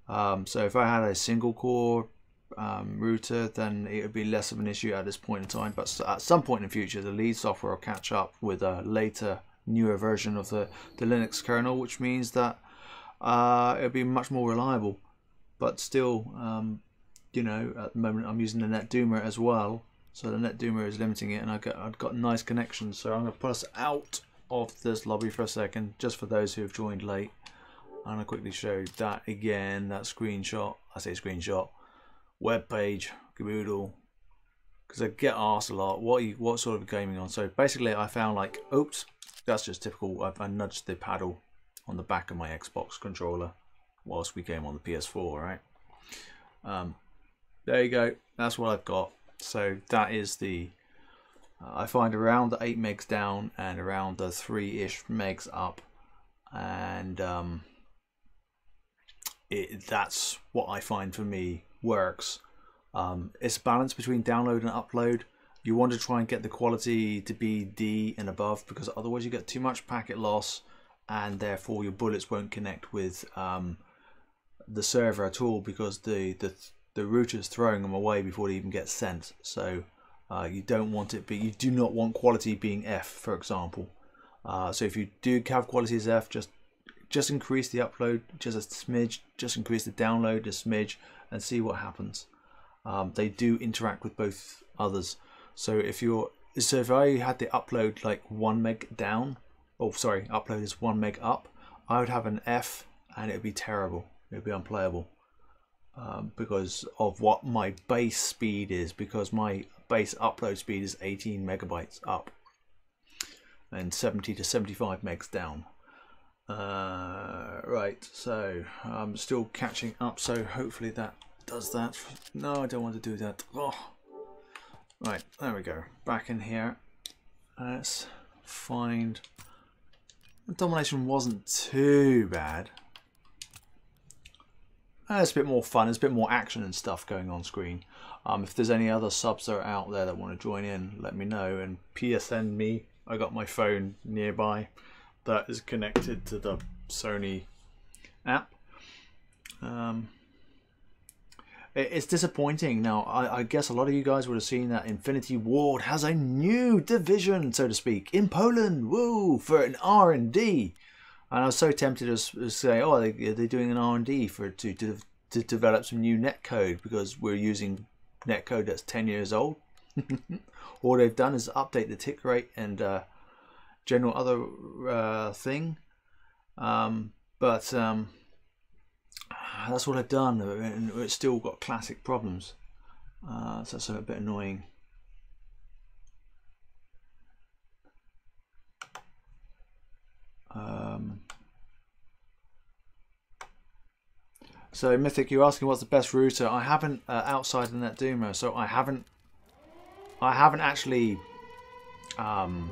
Speaker 1: So if I had a single core router, then it would be less of an issue at this point in time. But at some point in the future, the lead software will catch up with a later, newer version of the Linux kernel, which means that it'll be much more reliable. But still, you know, at the moment I'm using the NetDoomer as well. So the NetDoomer is limiting it, and I've got nice connections. So I'm going to put us out of this lobby for a second, just for those who have joined late. I'm going to quickly show that again, that screenshot. I say screenshot. Web page, caboodle. Because I get asked a lot, what sort of gaming on? So basically I found like, oops, that's just typical. I nudged the paddle on the back of my Xbox controller whilst we game on the PS4, right? There you go. That's what I've got. So that is the, I find around the 8 megs down and around the 3-ish megs up. And that's what I find for me works. It's a balance between download and upload. You want to try and get the quality to be D and above, because otherwise you get too much packet loss and therefore your bullets won't connect with the server at all, because the router's throwing them away before they even get sent. So you don't want it, but you do not want quality being F, for example. So if you do have quality as F, just increase the upload just a smidge, just increase the download a smidge, and see what happens. They do interact with both others. So if I had the upload like 1 meg down, oh sorry, upload is 1 meg up, I would have an F and it would be terrible. It would be unplayable because of what my base speed is, because my base upload speed is 18 megabytes up and 70 to 75 megs down. Right, so I'm still catching up, so hopefully that does that. No, I don't want to do that. Oh. Right, there we go. Back in here. Let's find... The domination wasn't too bad. It's a bit more fun. There's a bit more action and stuff going on screen. If there's any other subs that are out there that want to join in, let me know. And PSN me. I got my phone nearby that is connected to the Sony app. It's disappointing. Now, I guess a lot of you guys would have seen that Infinity Ward has a new division, so to speak, in Poland. Woo! For an R&D. And I was so tempted to say, oh, they're doing an R&D to develop some new netcode because we're using netcode that's 10 years old. All they've done is update the tick rate and general other thing. But that's what I've done, and it's still got classic problems. So that's a bit annoying. So Mythic, you're asking what's the best router. I haven't outside the NetDumo, so I haven't actually done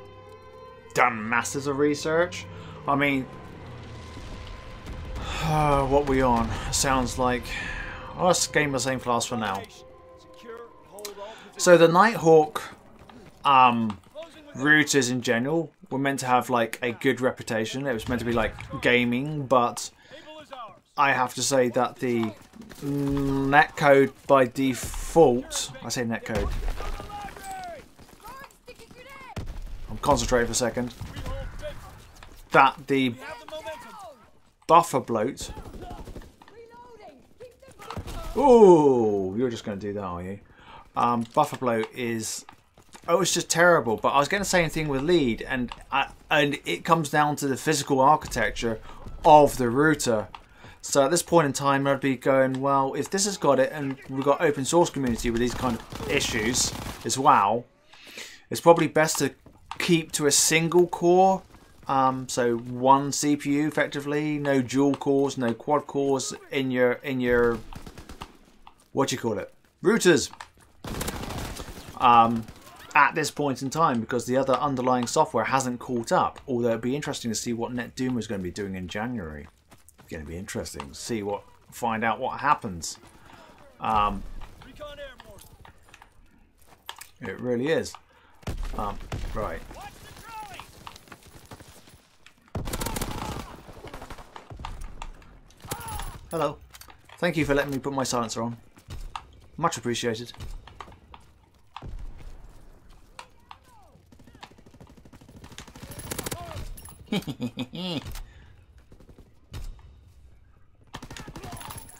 Speaker 1: masses of research. I mean, what we on? Sounds like let's game the same class for now. So the Nighthawk routers in general were meant to have like a good reputation. It was meant to be like gaming, but I have to say that the netcode by default, I say netcode, I'm concentrating for a second, that the buffer bloat, ooh, you're just going to do that, are you? Buffer bloat is, oh, it's just terrible. But I was getting the same thing with lead, and it comes down to the physical architecture of the router. So at this point in time, I'd be going, well, if this has got it, and we've got open source community with these kind of issues as well, it's probably best to keep to a single core. So one CPU effectively, no dual cores, no quad cores in your what do you call it, routers. At this point in time, because the other underlying software hasn't caught up. Although it'd be interesting to see what NetDumo is going to be doing in January. It's going to be interesting to see find out what happens. It really is. Right. Hello. Thank you for letting me put my silencer on. Much appreciated.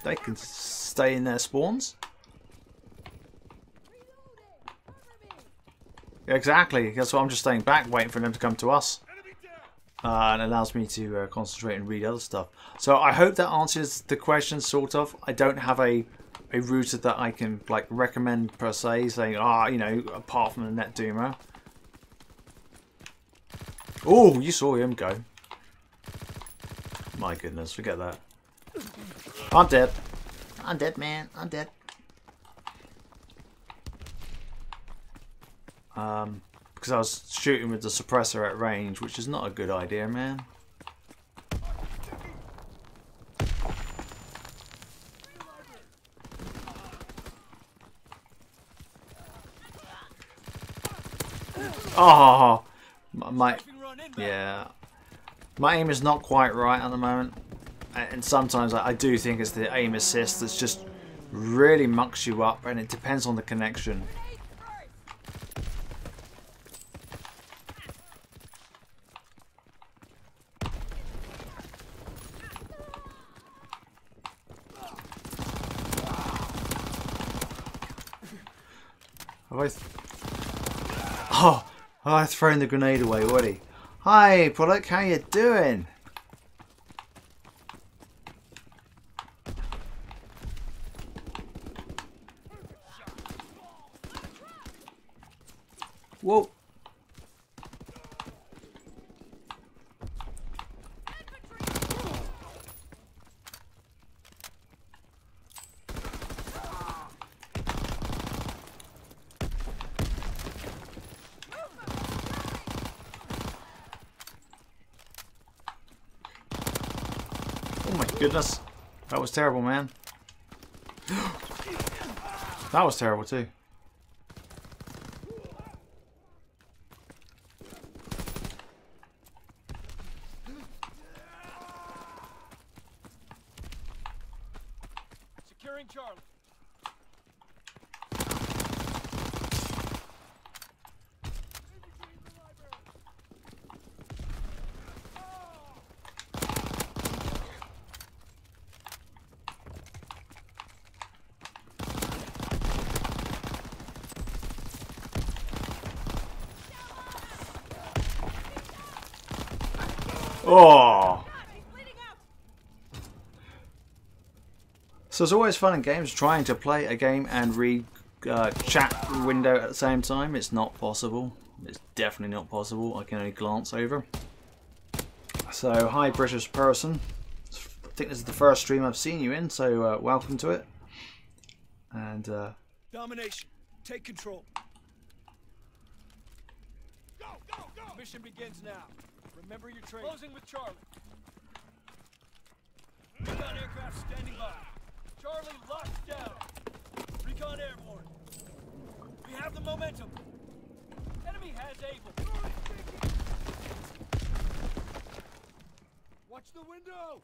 Speaker 1: They can stay in their spawns. Exactly. That's why I'm just staying back, waiting for them to come to us. And it allows me to concentrate and read other stuff. So I hope that answers the question, sort of. I don't have a router that I can like recommend per se, saying, you know, apart from the NetDumo. Oh, you saw him go. My goodness, forget that. I'm dead. I'm dead, man. I'm dead. Because I was shooting with the suppressor at range, which is not a good idea, man. Oh, yeah. My aim is not quite right at the moment, and sometimes I do think it's the aim assist that's just really mucks you up, and it depends on the connection. I've thrown the grenade away already. Hi, Pollock, how you doing? Whoa. goodness. That was terrible, man. That was terrible too.
Speaker 3: Securing Charlie.
Speaker 1: Oh! So it's always fun in games trying to play a game and read chat window at the same time. It's not possible. It's definitely not possible. I can only glance over. So, hi British person. I think this is the first stream I've seen you in, so welcome to it. And
Speaker 3: Domination. Take control. Go, go, go! Mission begins now. Remember your training. Closing with Charlie. Recon aircraft standing by. Charlie locked down. Recon airborne. We have the momentum. Enemy has Able. Watch the window.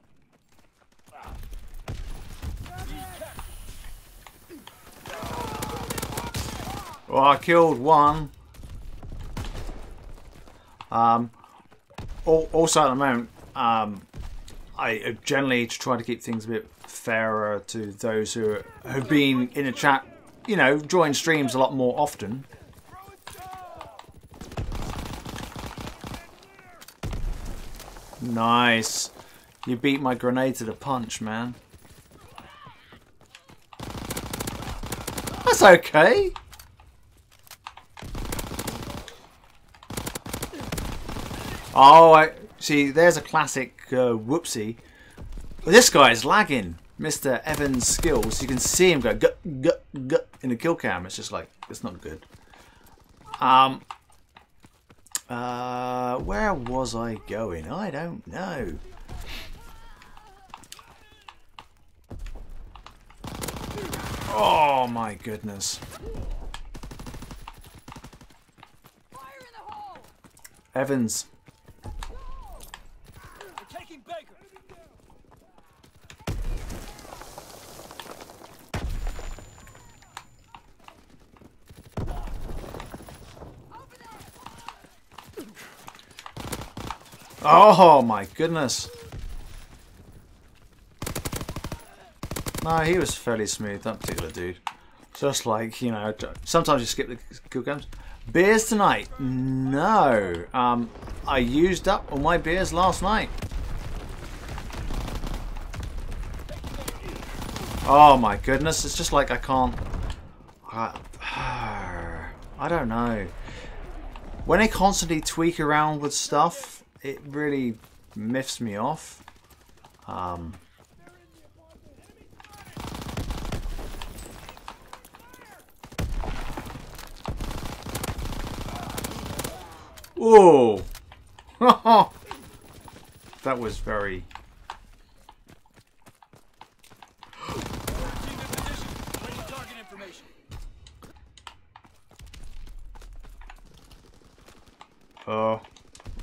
Speaker 1: well, I killed one. Also at the moment, I generally try to keep things a bit fairer to those who have been in the chat, you know, join streams a lot more often. Nice. You beat my grenade to the punch, man. That's okay. Oh, I see. There's a classic whoopsie. This guy is lagging, Mr. Evans' skills. You can see him go gut gut gut in the kill cam. It's just like, it's not good. Where was I going? I don't know. Oh my goodness. Evans.
Speaker 3: We're taking Baker.
Speaker 1: Oh my goodness. No, he was fairly smooth, that particular dude. Just like, you know, sometimes you skip the kill cams. Beers tonight? No. I used up all my beers last night. Oh my goodness, it's just like I can't... I don't know. When they constantly tweak around with stuff, it really miffs me off. Whoa! That was very... Oh,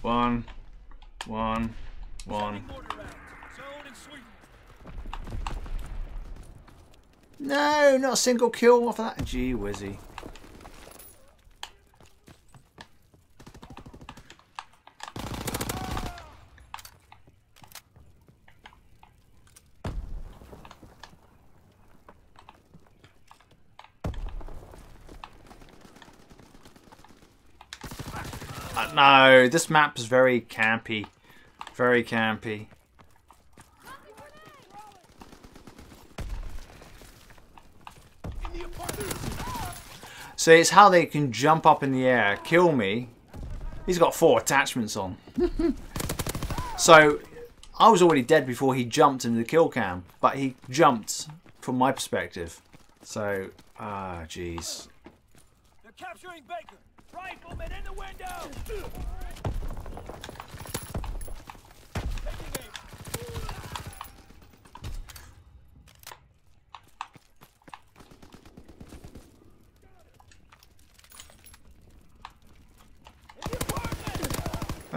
Speaker 1: one. No, not a single kill off of that. Gee whizzy. No, this map is very campy. Very campy. See, it's how they can jump up in the air, kill me. He's got 4 attachments on. So, I was already dead before he jumped into the kill cam. But he jumped from my perspective. So, jeez.
Speaker 3: They're capturing Baker. Rifleman in the window!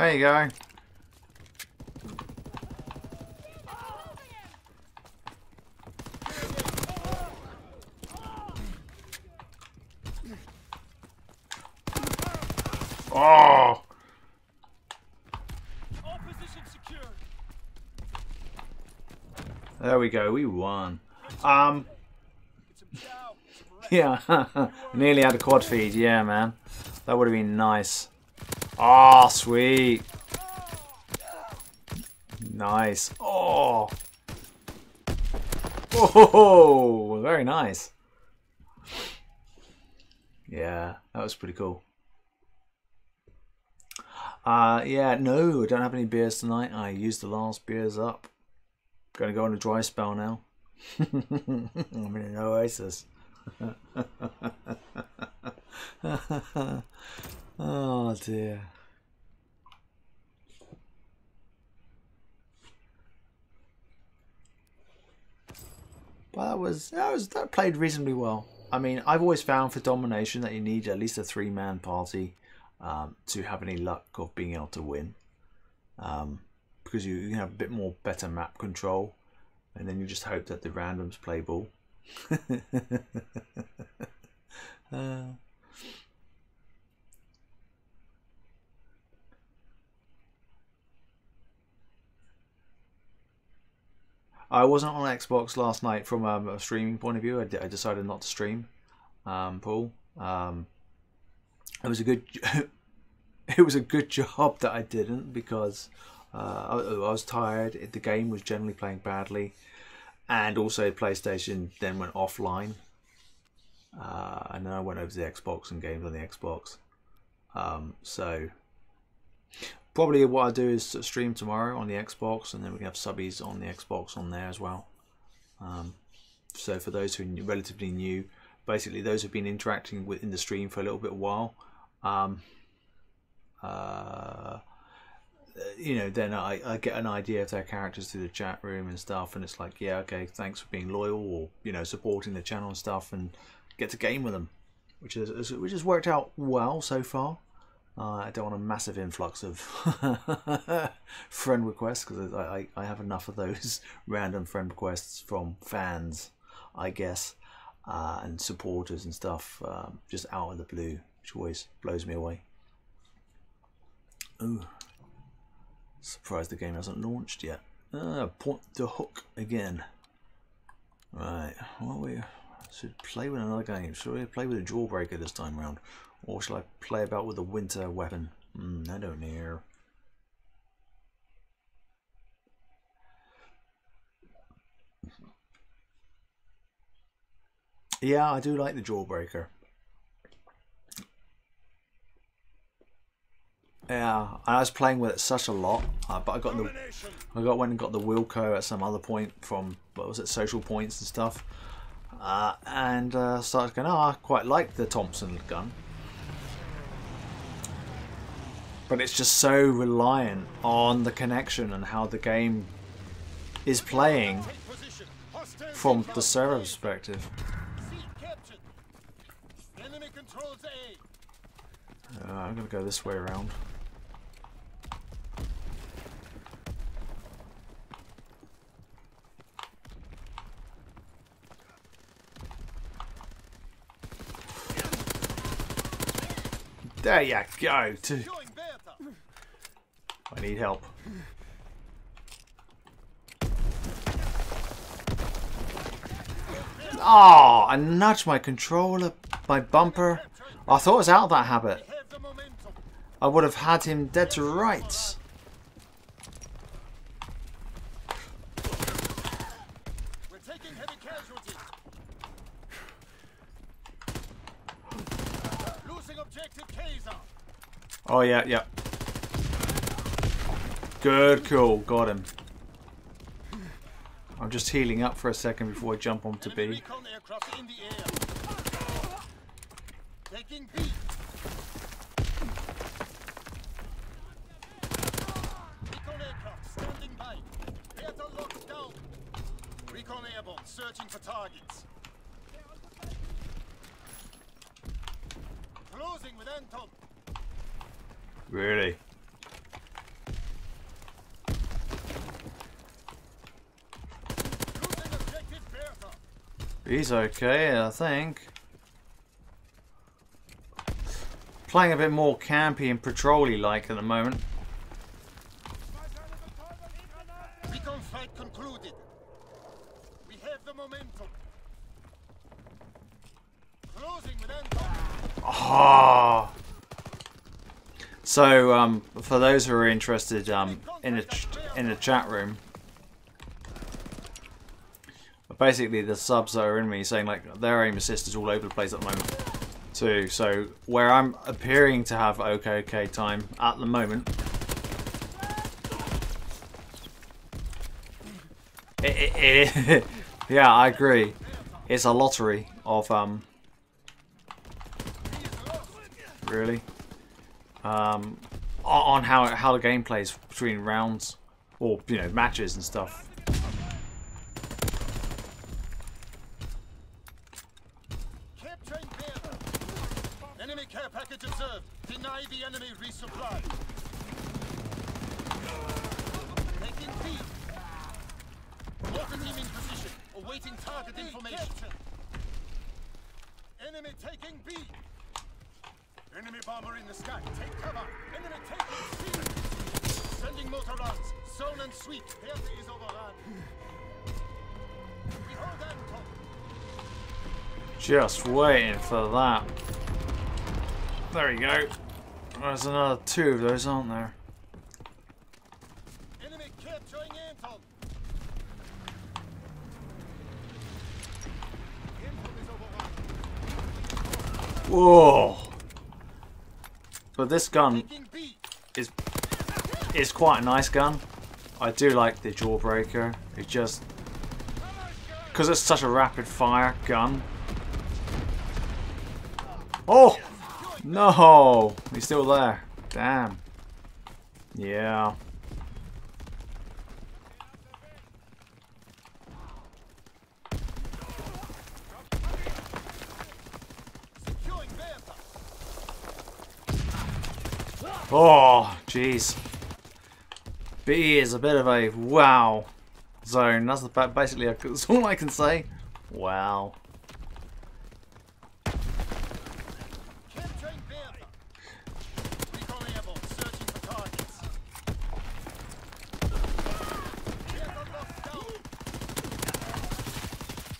Speaker 1: There you go. Oh!
Speaker 3: All positions secured.
Speaker 1: There we go. We won.
Speaker 3: Get some chow, some rest.
Speaker 1: Yeah. Nearly had a quad feed. Yeah, man. That would have been nice. Oh, sweet. Nice. Oh. Oh, very nice. Yeah, that was pretty cool. Yeah, no, I don't have any beers tonight. I used the last beers up. Gonna go on a dry spell now. I'm in an oasis. Oh dear. Well, that played reasonably well. I mean, I've always found for domination that you need at least a 3-man party to have any luck of being able to win, because you can have a bit more better map control, and then you just hope that the randoms play ball. I wasn't on Xbox last night from a streaming point of view. I decided not to stream, Paul. It was a good it was a good job that I didn't, because I was tired. The game was generally playing badly, and also PlayStation then went offline, and then I went over to the Xbox and gamed on the Xbox. So probably what I do is stream tomorrow on the Xbox, and then we can have subbies on the Xbox on there as well. So for those who are relatively new, basically those who've been interacting in the stream for a little bit while, you know, then I get an idea of their characters through the chat room and stuff, and it's like, yeah, okay, thanks for being loyal, or, you know, supporting the channel and stuff, and get to game with them, which has worked out well so far. I don't want a massive influx of friend requests, because I have enough of those random friend requests from fans, I guess, and supporters and stuff, just out of the blue, which always blows me away. Ooh, surprised the game hasn't launched yet. Point the hook again. Right, well, we should play with another game. Should we play with a Jawbreaker this time round? Or shall I play about with a winter weapon? I don't know. Yeah, I do like the Jawbreaker. Yeah, I was playing with it such a lot, but I went and got the Wilco at some other point from, what was it, Social Points and stuff, and started going, oh, I quite like the Thompson gun. But it's just so reliant on the connection and how the game is playing from the server perspective. I'm going to go this way around. There you go. I need help. Oh, I nudged my controller, my bumper. I thought I was out of that habit. I would have had him dead to rights.
Speaker 2: We're taking heavy casualties. Losing objective Kaiser.
Speaker 1: Oh yeah, yeah. Good, cool, got him. I'm just healing up for a second before I jump onto B.
Speaker 2: Recon aircraft in the air. Taking B. Recon aircraft standing by. Theater locked down. Recon airborne searching for targets. Closing with Anton.
Speaker 1: Really? He's okay, I think. Playing a bit more campy and patrol-y like at the moment.
Speaker 2: Recon fight concluded. We have the momentum. Closing with Anton.
Speaker 1: Oh. So, for those who are interested, in the chat room, basically the subs that are in me saying like their aim assist is all over the place at the moment too. So where I'm appearing to have okay time at the moment, yeah, I agree. It's a lottery of really on how the game plays between rounds or matches and stuff.
Speaker 2: Enemy care package observed. Deny the enemy resupply. Taking B. Mortar team in position. Awaiting target information. Enemy taking B. Enemy bomber in the sky. Take cover. Enemy taking C. Sending motor rounds. Zone and sweep. Herde is overrun. We hold Anton.
Speaker 1: Just waiting for that. There you go. There's another 2 of those, aren't there?
Speaker 2: Enemy capturing Anton. Anton is overrun.
Speaker 1: Whoa! But this gun
Speaker 2: Taking B.
Speaker 1: is quite a nice gun. I do like the jawbreaker. It just because it's such a rapid fire gun. Oh! No! He's still there. Damn. Yeah.
Speaker 2: Securing Bertha.
Speaker 1: Oh, jeez. B is a bit of a wow zone. That's basically that's all I can say. Wow.
Speaker 2: Capturing Bertha. Recon airborne. Searching for targets. Bertha locked down.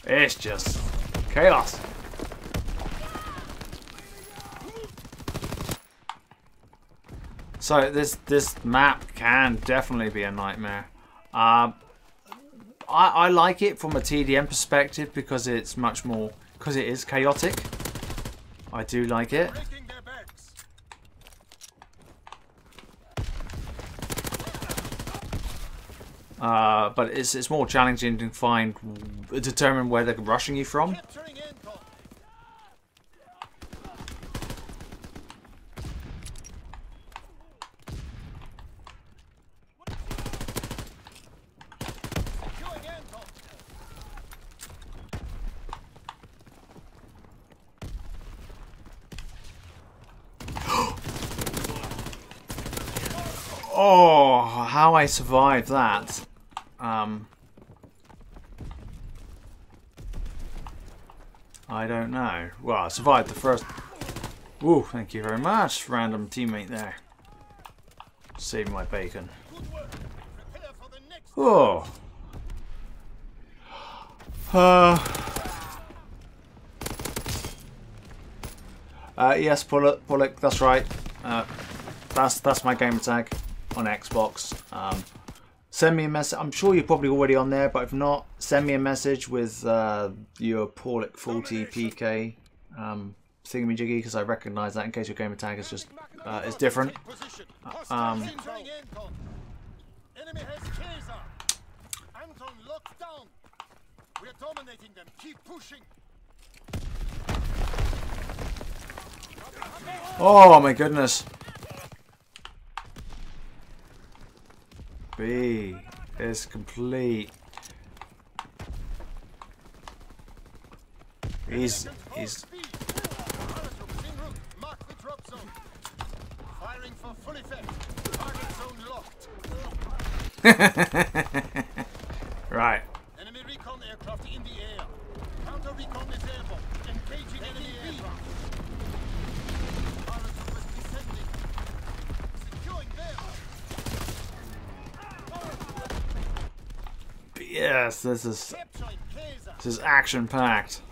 Speaker 1: It's just chaos. So this map can definitely be a nightmare. I like it from a TDM perspective because it's much more because it is chaotic. I do like it.
Speaker 2: Breaking their backs.
Speaker 1: But it's more challenging to determine where they're rushing you from.
Speaker 2: Capturing Anton. Securing Anton.
Speaker 1: Oh, how I survived that. I don't know. Well, I survived the first. Ooh, thank you very much, random teammate there. Saving my bacon.
Speaker 2: Good work. Prepare for the next.
Speaker 1: Oh. Yes, Pollock, that's right. That's my gamer tag on Xbox. Send me a message. I'm sure you're probably already on there, but if not, send me a message with your Pollock 40 PK thingamajiggy, because I recognise that in case your gamer tag is just is different.
Speaker 2: Position. Hostiles entering Anton. Enemy has Kaiser. Anton locked down. We're dominating them. Keep pushing.
Speaker 1: Oh my goodness. B is complete. He's
Speaker 2: Mark the drop zone. Firing for full effect. Target zone locked.
Speaker 1: right.
Speaker 2: Enemy recon aircraft in the air. Counter recon Engaging enemy aircraft. Paratroopers descending. Securing them.
Speaker 1: Yes,
Speaker 2: Capturing Kaiser.
Speaker 1: this is action packed.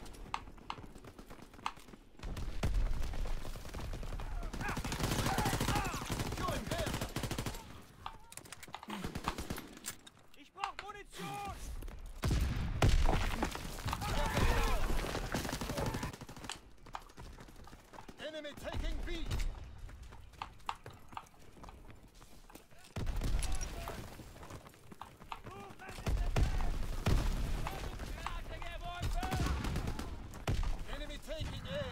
Speaker 2: Securing them.
Speaker 3: Ich brauch Munition!
Speaker 2: Enemy taking B. Enemy taking A.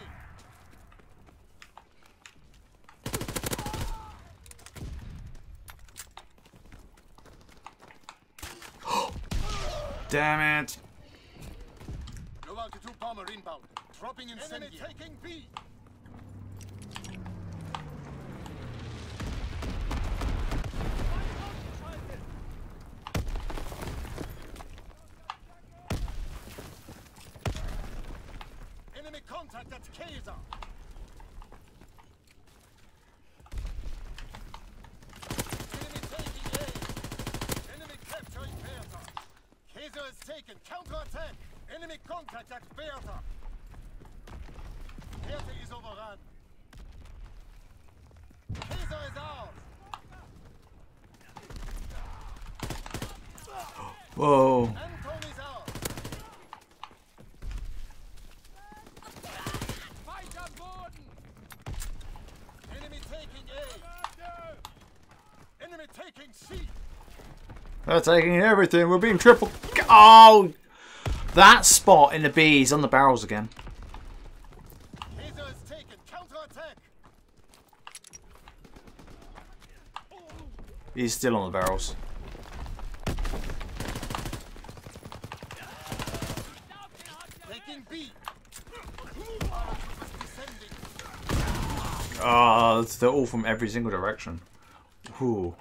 Speaker 1: Damn it.
Speaker 2: Low altitude bomber inbound. Dropping incendiary. Enemy taking B. Enemy contact at Kaiser. Enemy taking A. Enemy capturing Bertha. Kaiser is taken. Counterattack. Enemy contact at Bertha. Bertha is overrun. Kaiser is ours.
Speaker 1: Whoa.
Speaker 2: Anton is ours.
Speaker 3: Fight am Boden!
Speaker 2: Enemy taking A. Enemy taking C.
Speaker 1: They're taking everything. We're being triple. Oh! That spot in the B's on the barrels again.
Speaker 2: Kaiser is taken. Counterattack.
Speaker 1: He's still on the barrels.
Speaker 2: Taking B. Paratroopers descending.
Speaker 1: Oh, they're all from every single direction. Ooh.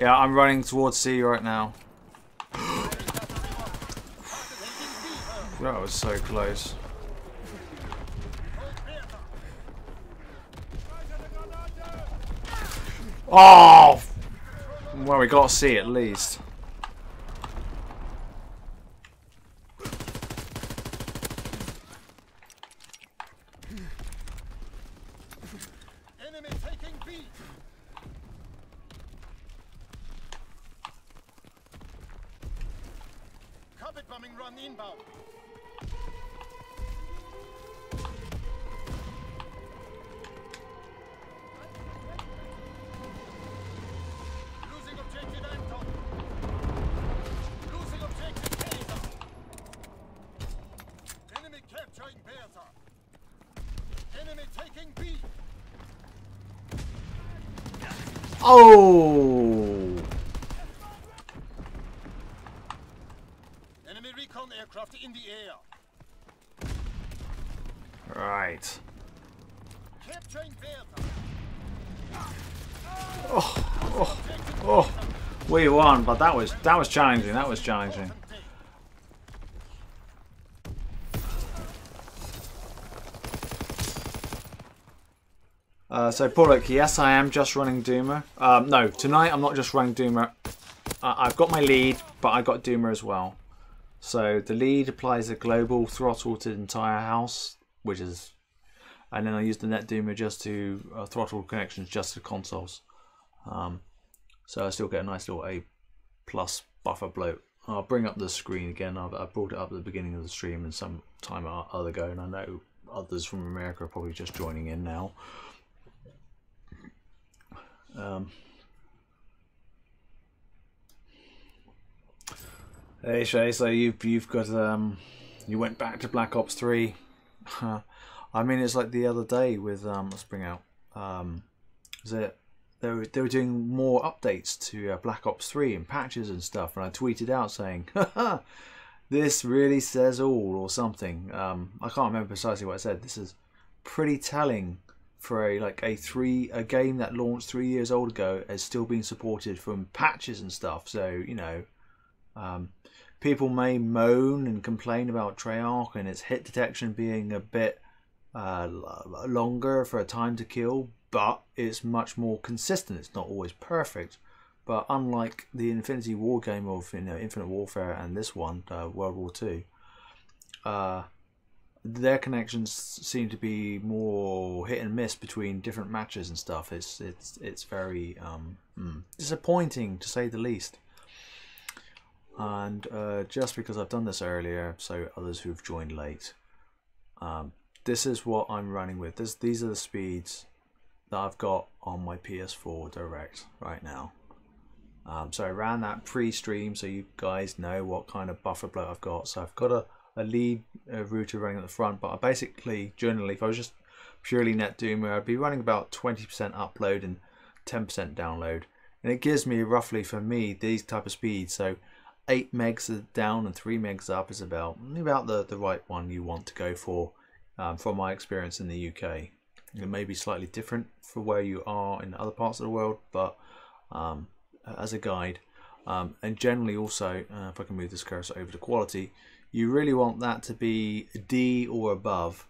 Speaker 1: Yeah, I'm running towards C right now. That was so close. Oh! Well, we got C at least.
Speaker 2: Enemy taking B. Carpet bombing run inbound. Losing objective Anton. Losing objective Kaiser. Enemy capturing Bertha. Enemy taking B.
Speaker 1: Oh!
Speaker 2: Enemy recon aircraft in the air.
Speaker 1: Right.
Speaker 2: Capturing Bertha.
Speaker 1: Oh, we won, but that was challenging. That was challenging. So Pollock, yes, I am just running Doomer. No, tonight I'm not just running Doomer. I've got my lead, but I got Doomer as well. So the lead applies a global throttle to the entire house, which is, and then I use the net Doomer just to throttle connections just to consoles. So I still get a nice little A+ buffer bloat. I'll bring up the screen again. I brought it up at the beginning of the stream and some time or other ago, and I know others from America are probably just joining in now. Hey Shay, so you've got you went back to Black Ops 3. I mean, it's like the other day with let's bring out is it they were doing more updates to Black Ops 3 and patches and stuff, and I tweeted out saying, haha, this really says all or something. I can't remember precisely what I said. This is pretty telling for a game that launched 3 years old ago is still being supported from patches and stuff. So you know, people may moan and complain about Treyarch and its hit detection being a bit longer for a time to kill, but it's much more consistent. It's not always perfect, but unlike the Infinity War game of Infinite Warfare and this one, World War II, their connections seem to be more hit and miss between different matches and stuff. It's very disappointing, to say the least. And just because I've done this earlier, so others who've joined late, this is what I'm running with. These are the speeds that I've got on my PS4 Direct right now. So I ran that pre-stream so you guys know what kind of buffer bloat I've got. So I've got a lead router running at the front, but I basically, generally, if I was just purely NetDoomer, I'd be running about 20% upload and 10% download. And it gives me roughly, for me, these type of speeds. So 8 megs down and 3 megs up is about the right one you want to go for, from my experience in the UK. It may be slightly different for where you are in other parts of the world, but as a guide, and generally also, if I can move this cursor over to quality, you really want that to be D or above.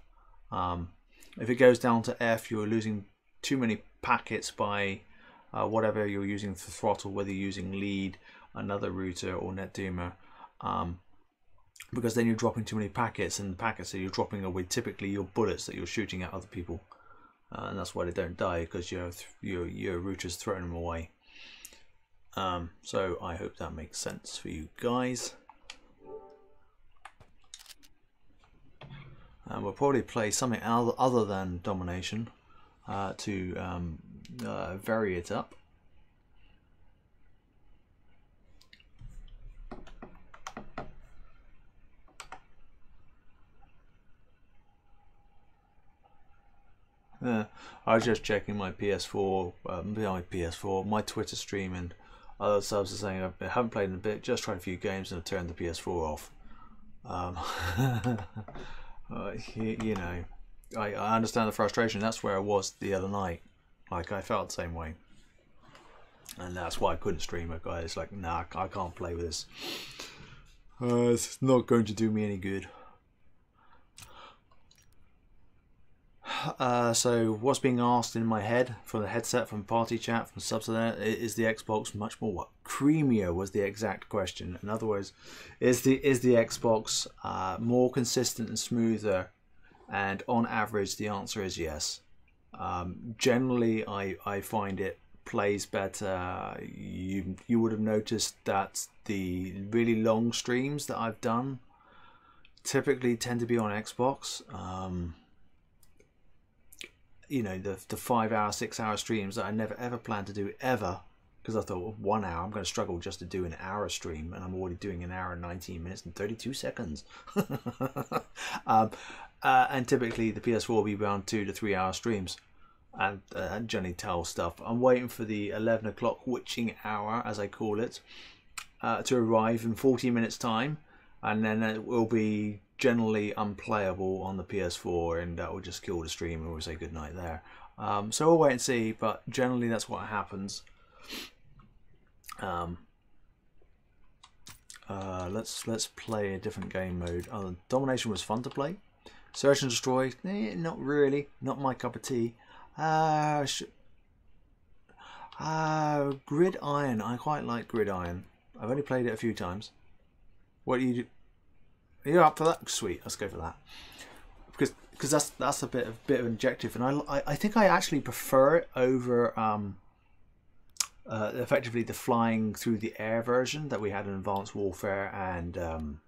Speaker 1: If it goes down to F, you're losing too many packets by whatever you're using for throttle, whether you're using lead, another router, or NetDoomer, because then you're dropping too many packets, and the packets that you're dropping are with typically your bullets that you're shooting at other people, and that's why they don't die, because your router's throwing them away. So I hope that makes sense for you guys. And we'll probably play something other than Domination to vary it up. I was just checking my PS4, my Twitter stream, and other subs are saying I haven't played in a bit, just tried a few games and I've turned the PS4 off. You know, I understand the frustration. That's where I was the other night. Like, I felt the same way, and that's why I couldn't stream it, guys. Like, nah, I can't play with this. It's not going to do me any good. So what's being asked in my head from the headset, from party chat, from subs, is the Xbox much more creamier, was the exact question. In other words, is the Xbox more consistent and smoother? And on average, the answer is yes. Generally, I find it plays better. You would have noticed that the really long streams that I've done typically tend to be on Xbox. You know, the 5 hour, 6 hour streams that I never ever planned to do ever, because I thought, well, 1 hour, I'm going to struggle just to do an hour stream, and I'm already doing an hour and 19 minutes and 32 seconds. And typically the PS4 will be around 2 to 3 hour streams, and generally tell stuff. I'm waiting for the 11 o'clock witching hour, as I call it, to arrive in 40 minutes time, and then it will be generally unplayable on the PS4, and that will just kill the stream, and we'll say goodnight there. So we'll wait and see, but generally that's what happens. Let's play a different game mode. Domination was fun to play. Search and Destroy, not really, not my cup of tea. Gridiron, I quite like Gridiron. I've only played it a few times. What do you do? Are you up for that? Sweet, let's go for that. Because that's a bit of objective, and I think I actually prefer it over effectively the flying through the air version that we had in Advanced Warfare and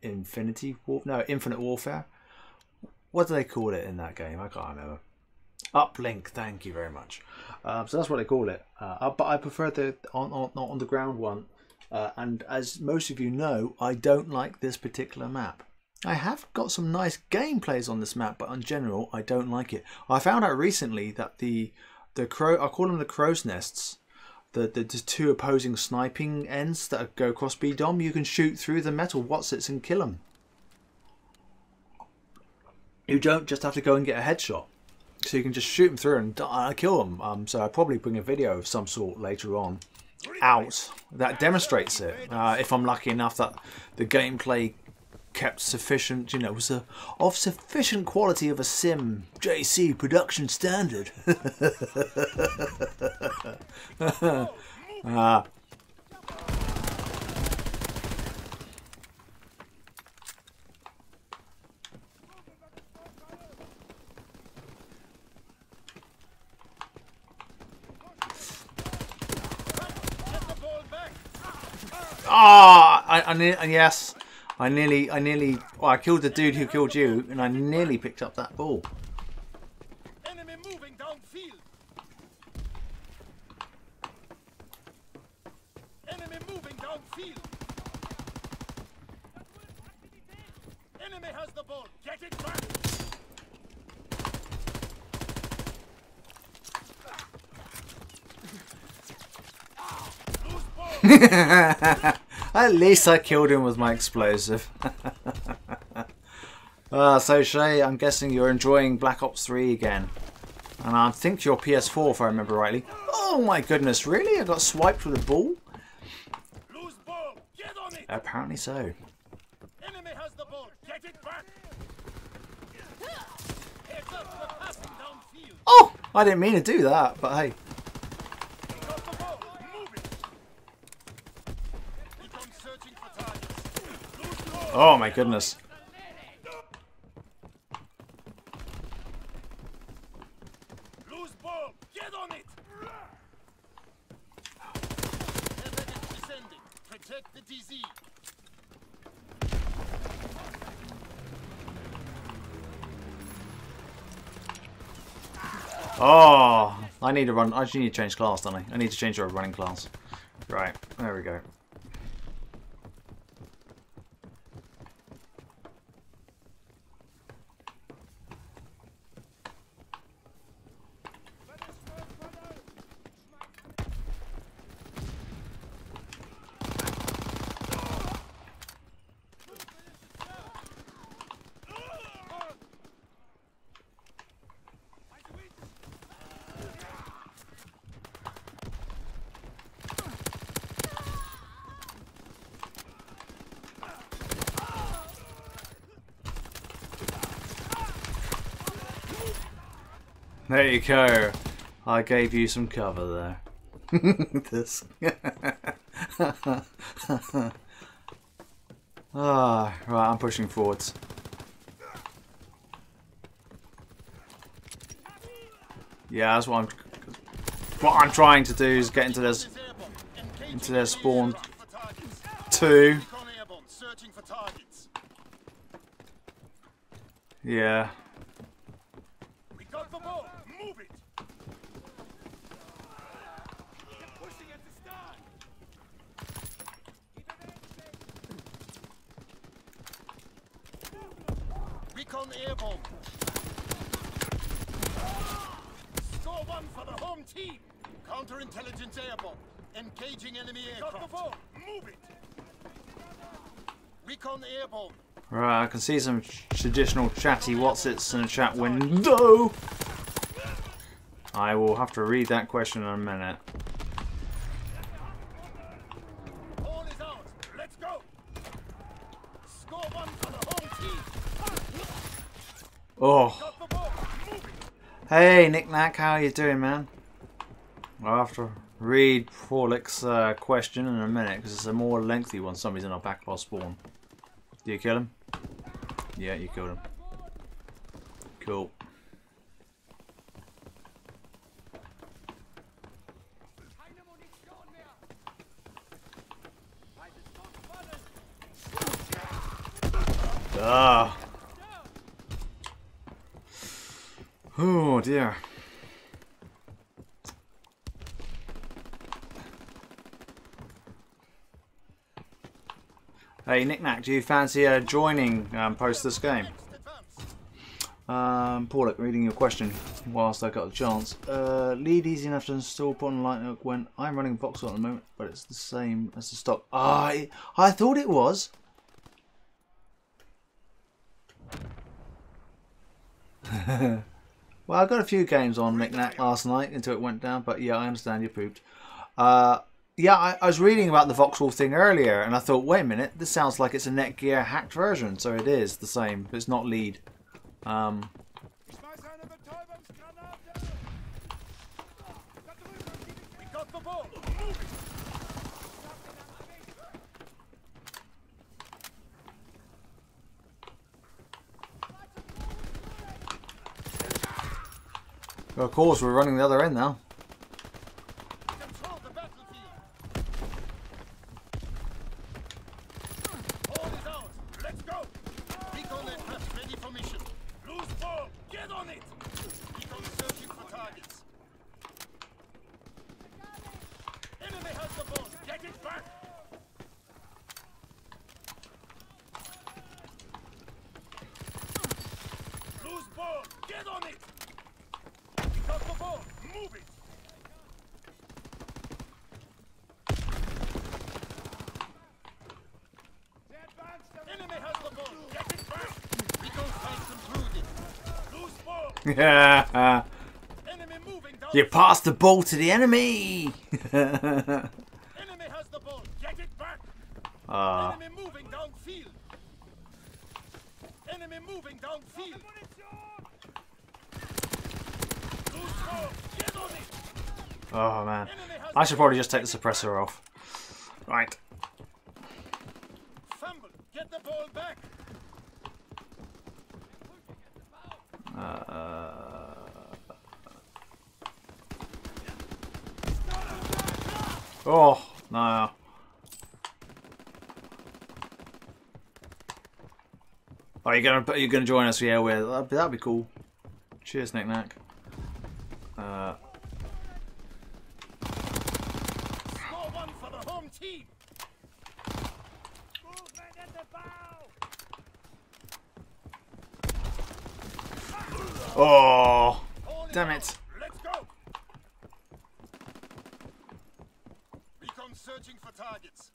Speaker 1: Infinite Warfare. What do they call it in that game? I can't remember. Uplink, thank you very much. So that's what they call it. But I prefer the on the ground one. And as most of you know, I don't like this particular map. I have got some nice gameplays on this map, but in general, I don't like it. I found out recently that the crow, I call them the crow's nests, the two opposing sniping ends that go across B-Dom, you can shoot through the metal Watsits and kill them. You don't just have to go and get a headshot. So you can just shoot them through and kill them. So I'll probably bring a video of some sort later on out that demonstrates it. If I'm lucky enough that the gameplay kept sufficient, you know, was of sufficient quality of a SimJC production standard. Yes, I nearly, well, I killed the dude who killed you, and I nearly picked up that ball.
Speaker 2: Enemy moving downfield. Enemy moving downfield. Enemy has the ball. Get it back. Lose ball.
Speaker 1: At least I killed him with my explosive. So Shay, I'm guessing you're enjoying Black Ops 3 again. And I think your PS4, if I remember rightly. Oh my goodness, really? I got swiped with a ball?
Speaker 2: Lose ball. Get on it.
Speaker 1: Apparently so.
Speaker 2: Enemy has the ball. Get it back. Heads up for passing downfield.
Speaker 1: Oh! I didn't mean to do that, but hey.
Speaker 2: Got the ball. Move it. Become searching for targets. Lose ball.
Speaker 1: Oh my goodness.
Speaker 2: Lose ball. Get on it. Evidence descending. Protect the DZ.
Speaker 1: Oh, I need to run. I actually need to change class, don't I? I need to change our running class. Right, there we go. There you go. I gave you some cover there. This. Right, I'm pushing forwards. Yeah, that's what I'm trying to do is get into their spawn 2.
Speaker 2: Searching for targets.
Speaker 1: Yeah.
Speaker 2: We got the ball. Move it.
Speaker 3: Pushing at the start.
Speaker 2: Recon airborne. Score 1 for the home team. Counterintelligence airborne. Engaging enemy aircraft. Got the ball. Move it. Recon airborne.
Speaker 1: Right, I can see some traditional chatty whatsits in the chat window. I will have to read that question in a minute.
Speaker 2: Ball is out. Let's go. Score 1 for the home team.
Speaker 1: Oh.
Speaker 2: Got the ball. Move it.
Speaker 1: Hey, Nick Knack, how you doing, man? I'll have to read Porlick's question in a minute because it's a more lengthy one. Somebody's in our backlog spawn. Do you kill him? Yeah, you killed him. Cool. Ah. Oh dear. Hey Nick Knack, do you fancy joining post this game? Porlick, reading your question whilst I got the chance. Lead easy enough to install upon Lightning when I'm running Voxel at the moment, but it's the same as the stock. I thought it was. Well, I got a few games on Knick-Knack last night until it went down, but yeah, I understand you pooped. Yeah, I was reading about the Vauxhall thing earlier, and I thought, wait a minute, this sounds like it's a Netgear hacked version. So it is the same, but it's not lead.
Speaker 2: We got the ball.
Speaker 1: Well, of course, we're running the other end now.
Speaker 2: Control the battlefield. All is ours. Let's go. Recon aircraft ready for mission. Loose ball. Get on it. Recon searching for targets. Enemy has the ball. Get it back. Loose ball. Get on it. Got the ball. Move it. Enemy has the ball. Get it back. We don't find some through it. Loose ball.
Speaker 1: Yeah.
Speaker 2: Enemy moving down.
Speaker 1: You passed the ball to the enemy.
Speaker 2: Enemy has the ball. Get it back. Enemy moving downfield. Enemy moving downfield. Loose ball. Get on it.
Speaker 1: Oh man, I should probably just take the suppressor off. Right.
Speaker 2: Fumble. Get the ball back.
Speaker 1: Oh no. Oh, you're gonna join us? Yeah, that'd be cool. Cheers, Knick-Knack.
Speaker 2: Score one for the home team.
Speaker 3: Movement at the bow!
Speaker 1: Oh,
Speaker 2: All is
Speaker 1: damn
Speaker 2: out.
Speaker 1: it.
Speaker 2: Let's go. Recon searching for targets.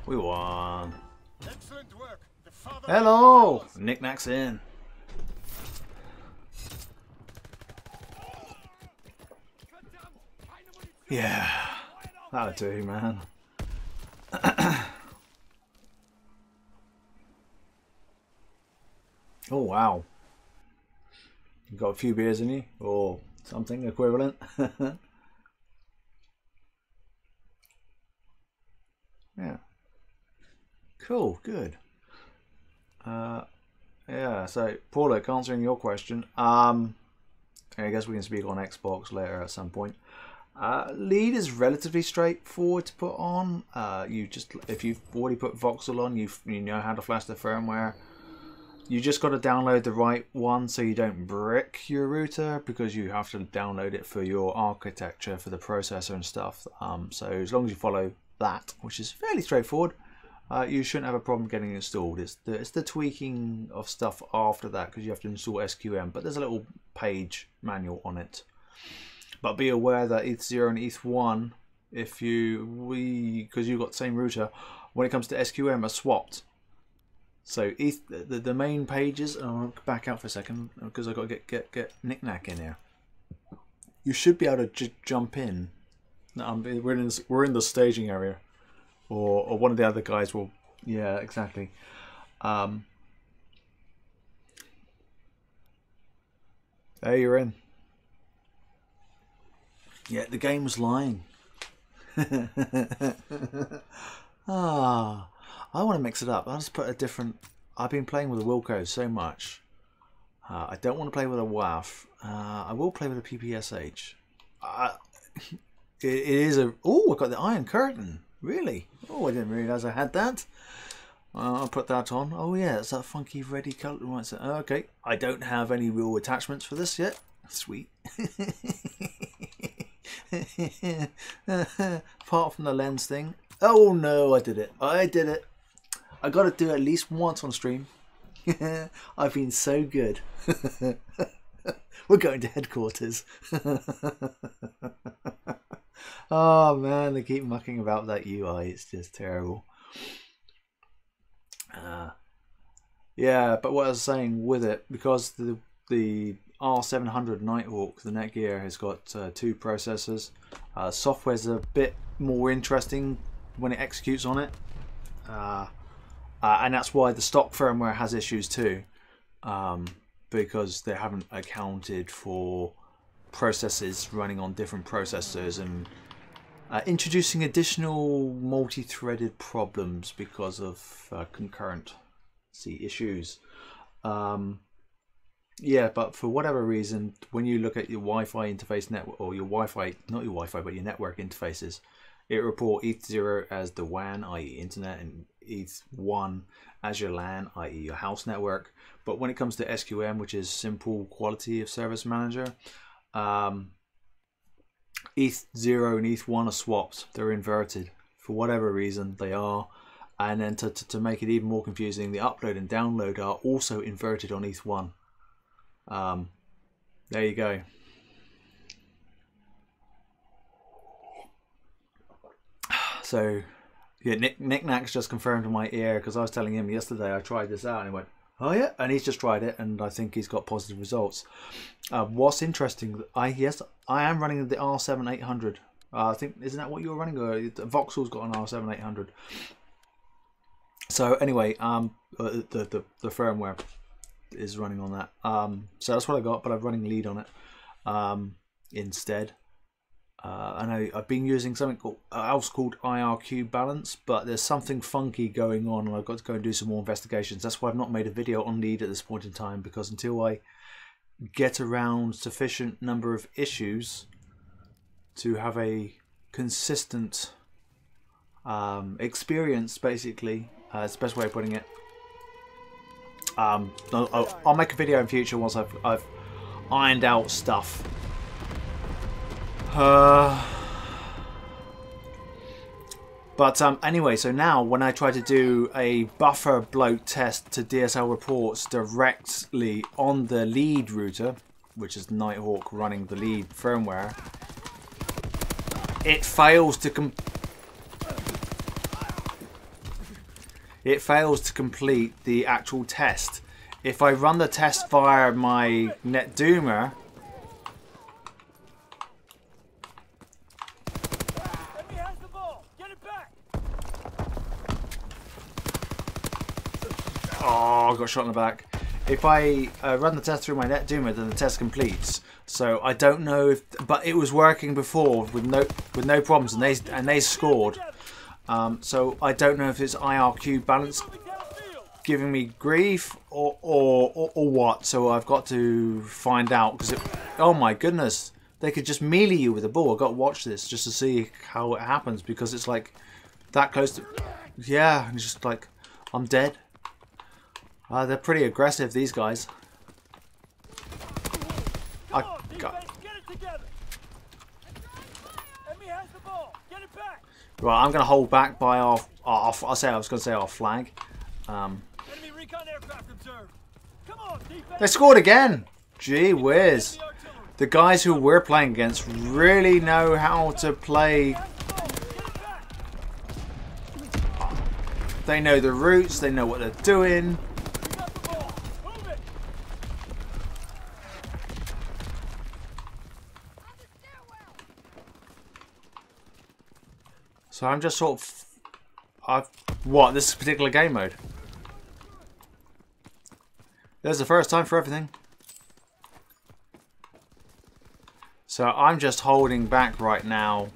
Speaker 1: We won.
Speaker 2: Excellent work. The father.
Speaker 1: Hello, Knick-Knack's in. Yeah, that'll do, man. Oh wow, you got a few beers in you, or something equivalent. Yeah, cool, good. Yeah, so Paulo, answering your question, I guess we can speak on Xbox later at some point. Lead is relatively straightforward to put on. If you've already put Voxel on, you know how to flash the firmware. You just got to download the right one so you don't brick your router, because you have to download it for your architecture for the processor and stuff. So as long as you follow that, which is fairly straightforward, you shouldn't have a problem getting it installed. It's the tweaking of stuff after that, because you have to install SQM, but there's a little page manual on it. But be aware that ETH0 and ETH1, because you've got the same router, when it comes to SQM, are swapped. So the main pages, I'll back out for a second because I've got to get Knick-Knack in here. You should be able to jump in. We're in the staging area, or one of the other guys will. Yeah, exactly. There you're in. Yeah, the game was lying. I want to mix it up. I'll just put a different. I've been playing with a Wilco so much. I don't want to play with a WAF. I will play with a PPSH. It is a. Oh, I got the Iron Curtain. Really? Oh, I didn't realise I had that. I'll put that on. Oh yeah, it's that funky reddy colour. Right, so, okay, I don't have any real attachments for this yet. Sweet. Apart from the lens thing. Oh no, I did it. I did it. I got to do it at least once on stream. I've been so good. We're going to headquarters. Oh man, they keep mucking about that UI. It's just terrible. Yeah, but what I was saying with it, because the R700 Nighthawk, the Netgear, has got 2 processors. Software's a bit more interesting when it executes on it, and that's why the stock firmware has issues too, because they haven't accounted for processes running on different processors and introducing additional multi-threaded problems because of concurrency issues. Yeah, but for whatever reason, when you look at your Wi-Fi interface network, or your Wi-Fi, not your Wi-Fi, but your network interfaces, it report ETH0 as the WAN, i.e. internet, and ETH1 as your LAN, i.e. your house network. But when it comes to SQM, which is Simple Quality of Service Manager, ETH0 and ETH1 are swapped. They're inverted. For whatever reason, they are. And then to make it even more confusing, the upload and download are also inverted on ETH1. There you go. So yeah, Nicknack's just confirmed in my ear, because I was telling him yesterday I tried this out and he went, oh yeah, and he's just tried it and I think he's got positive results. What's interesting, I am running the R7800. I think, isn't that what you're running? Or Voxel's got an R7800. So anyway, the firmware is running on that. So that's what I got, but I'm running lead on it instead. And I've been using something else called IRQ balance, but there's something funky going on and I've got to go and do some more investigations. That's why I've not made a video on lead at this point in time, because until I get around sufficient number of issues to have a consistent experience, basically, it's the best way of putting it. I'll make a video in future once I've ironed out stuff. But anyway, so now when I try to do a buffer bloat test to DSL reports directly on the lead router, which is Nighthawk running the lead firmware, it fails to complete the actual test. If I run the test via my NetDoomer, oh, I got shot in the back. If I run the test through my NetDoomer, then the test completes. So I don't know if, but it was working before with no problems, and they scored. So I don't know if it's IRQ balance giving me grief or what. So I've got to find out, because oh my goodness, they could just melee you with a ball. I've got to watch this just to see how it happens, because it's like that close to, yeah, it's just like I'm dead. They're pretty aggressive, these guys. Right, I'm going to hold back by our I was going to say our flag. They scored again! Gee whiz. The guys who we're playing against really know how to play. They know the routes, they know what they're doing. So I'm just sort of, what, this particular game mode? There's the first time for everything. So I'm just holding back right now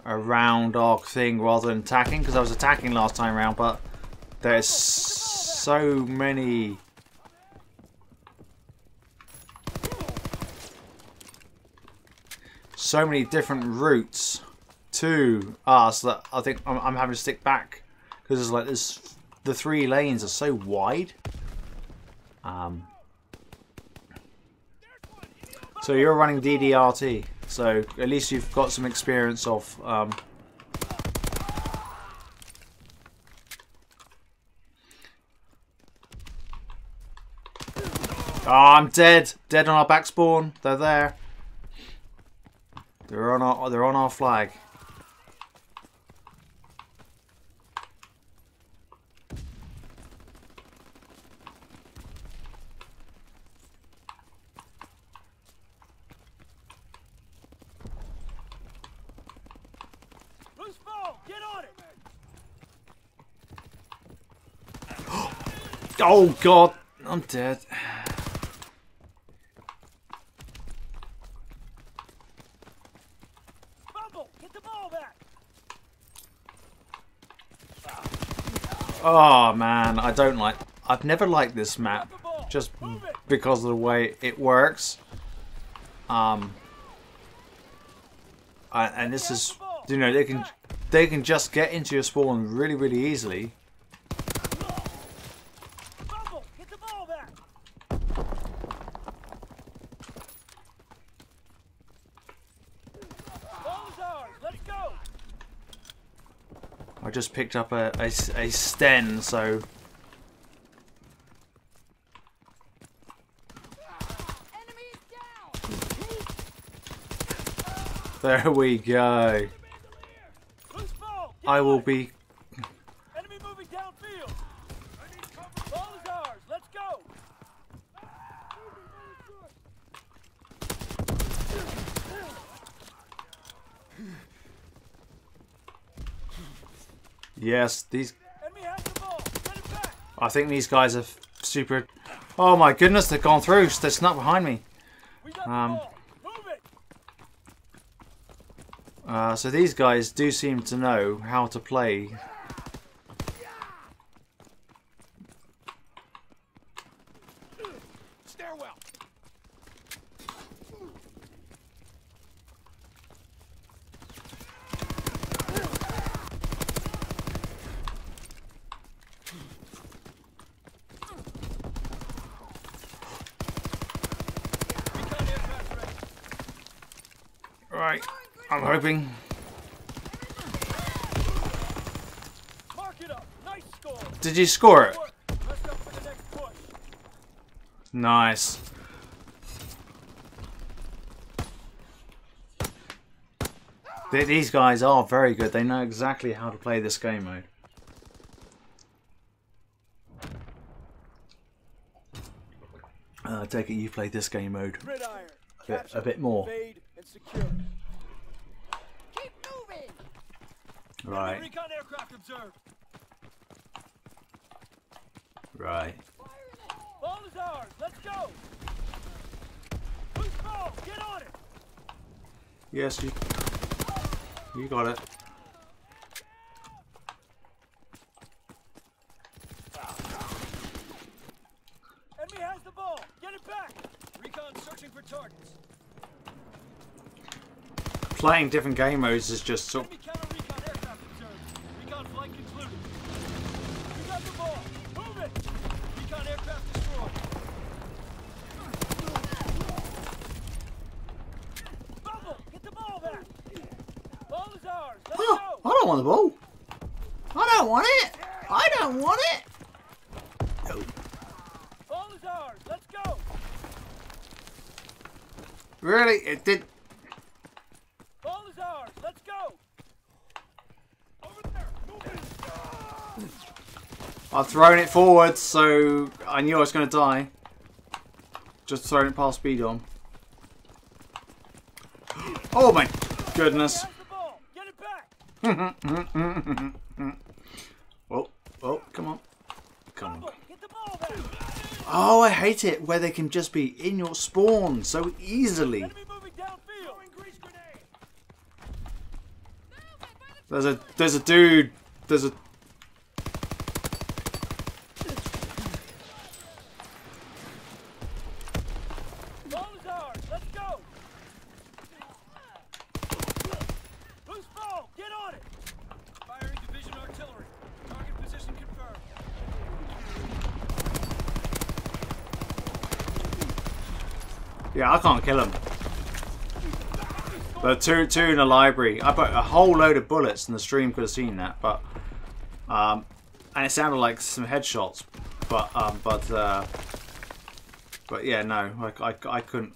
Speaker 1: around our thing rather than attacking, because I was attacking last time around, but there's so many different routes to us that I think I'm having to stick back, because it's like the 3 lanes are so wide. So you're running DDRT, so at least you've got some experience of oh, I'm dead on our back spawn. They're there. They're on our flag.
Speaker 3: ball! Get on it!
Speaker 1: Oh god, I'm dead.
Speaker 3: Bumble! Get the ball back!
Speaker 1: Oh man, I've never liked this map just because of the way it works. And this is, you know, they can just get into your spawn really, really easily.
Speaker 3: Bumble! Get the ball back! Ball is ours! Let's go!
Speaker 1: I just picked up a sten, so there we go.
Speaker 3: Loose ball! Get
Speaker 1: I
Speaker 3: on
Speaker 1: will
Speaker 3: it.
Speaker 1: be.
Speaker 3: Enemy moving downfield! I need cover! Ball is ours! Let's go!
Speaker 1: Yes, these.
Speaker 3: Enemy has the ball! Get it back!
Speaker 1: I think these guys are super. Oh my goodness, they've gone through. They're snuck behind me.
Speaker 3: We got the ball! Move it!
Speaker 1: So these guys do seem to know how to play.
Speaker 2: Stairwell.
Speaker 3: Recon aircraft ready.
Speaker 1: Right, I'm hoping.
Speaker 3: Mark it up! Nice score!
Speaker 1: Did you score it?
Speaker 3: Rest up for the next push!
Speaker 1: Nice. These guys are very good. They know exactly how to play this game mode. I take it you've played this game mode
Speaker 3: Gridiron!
Speaker 1: a bit more.
Speaker 3: Evade and secure. Keep moving!
Speaker 1: Right,
Speaker 3: Recon aircraft observed!
Speaker 1: right.
Speaker 3: Ball is ours! Let's go! Loose ball! Get on it!
Speaker 1: Yes, you got it.
Speaker 3: Enemy has the ball! Get it back! Recon searching for targets.
Speaker 1: Playing different game modes is just so.
Speaker 3: Enemy counter recon aircraft observed. Recon flight concluded. We got the ball! Move it! Recon aircraft destroyed. Bubble! Get the ball back! Ball is ours! Let's
Speaker 1: Oh,
Speaker 3: go!
Speaker 1: I don't want the ball. I don't want it. I don't want it.
Speaker 3: Ball is ours! Let's go!
Speaker 1: Really? It did.
Speaker 3: Ball is ours! Let's go! Over there! Move it!
Speaker 1: I've thrown it forward, so I knew I was going to die. Just throwing it past speed on. Oh my goodness.
Speaker 3: Has the ball! Get it back!
Speaker 1: Oh, oh, come on. Come on.
Speaker 3: Bubble! Get the ball back!
Speaker 1: Oh, I hate it where they can just be in your spawn so easily.
Speaker 3: Enemy moving downfield! Throwing grease grenade!
Speaker 1: There's a dude. There's a.
Speaker 3: Ball is ours! Let's go! Loose ball! Get on it! Firing division artillery. Target position confirmed.
Speaker 1: Yeah, I can't kill him. But two in the library. I put a whole load of bullets, and the stream could have seen that. But and it sounded like some headshots. But yeah, no, I couldn't.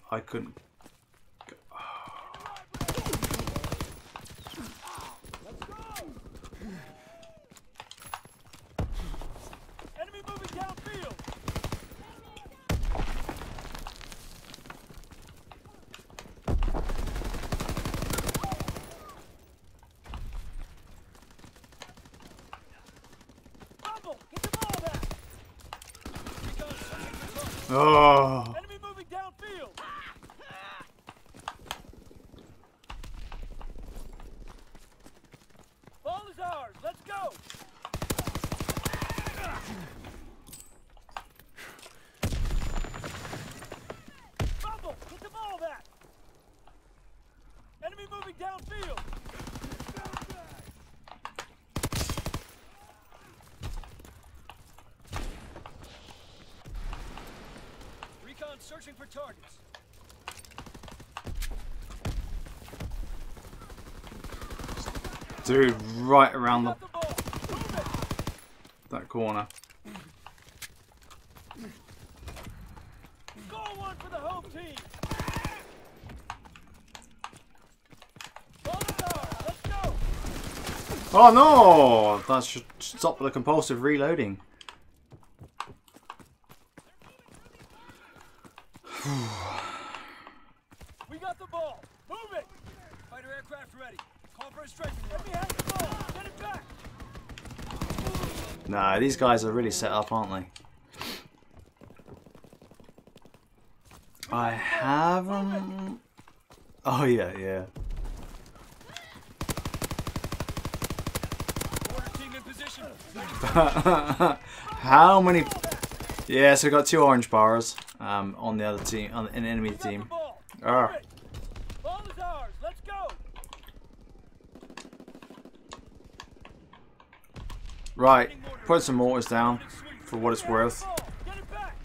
Speaker 3: Enemy moving downfield!
Speaker 1: Oh.
Speaker 3: Enemy moving downfield. Ball is ours. Let's go. Fumble. Get the ball back. Enemy moving downfield. Recon searching for targets.
Speaker 1: Dude, right around
Speaker 3: Got the ball. Move it.
Speaker 1: that corner.
Speaker 3: Goal one for the home team. Ball is ours. Let's go.
Speaker 1: Oh no! That should stop the compulsive reloading.
Speaker 3: We got the ball. Move it. Fighter aircraft ready. Call for a strike. Enemy has the ball. Get it back.
Speaker 1: Nah, these guys are really set up, aren't they? I haven't. Oh yeah, yeah.
Speaker 3: Order team in position.
Speaker 1: How many? Yeah, so we got 2 orange bars on the other team, on an enemy
Speaker 3: Got the
Speaker 1: team.
Speaker 3: ball.
Speaker 1: Ah.
Speaker 3: Move it. Ball is ours. Let's go.
Speaker 1: Right, put some mortars down for what it's worth.
Speaker 3: Ball. Get it back.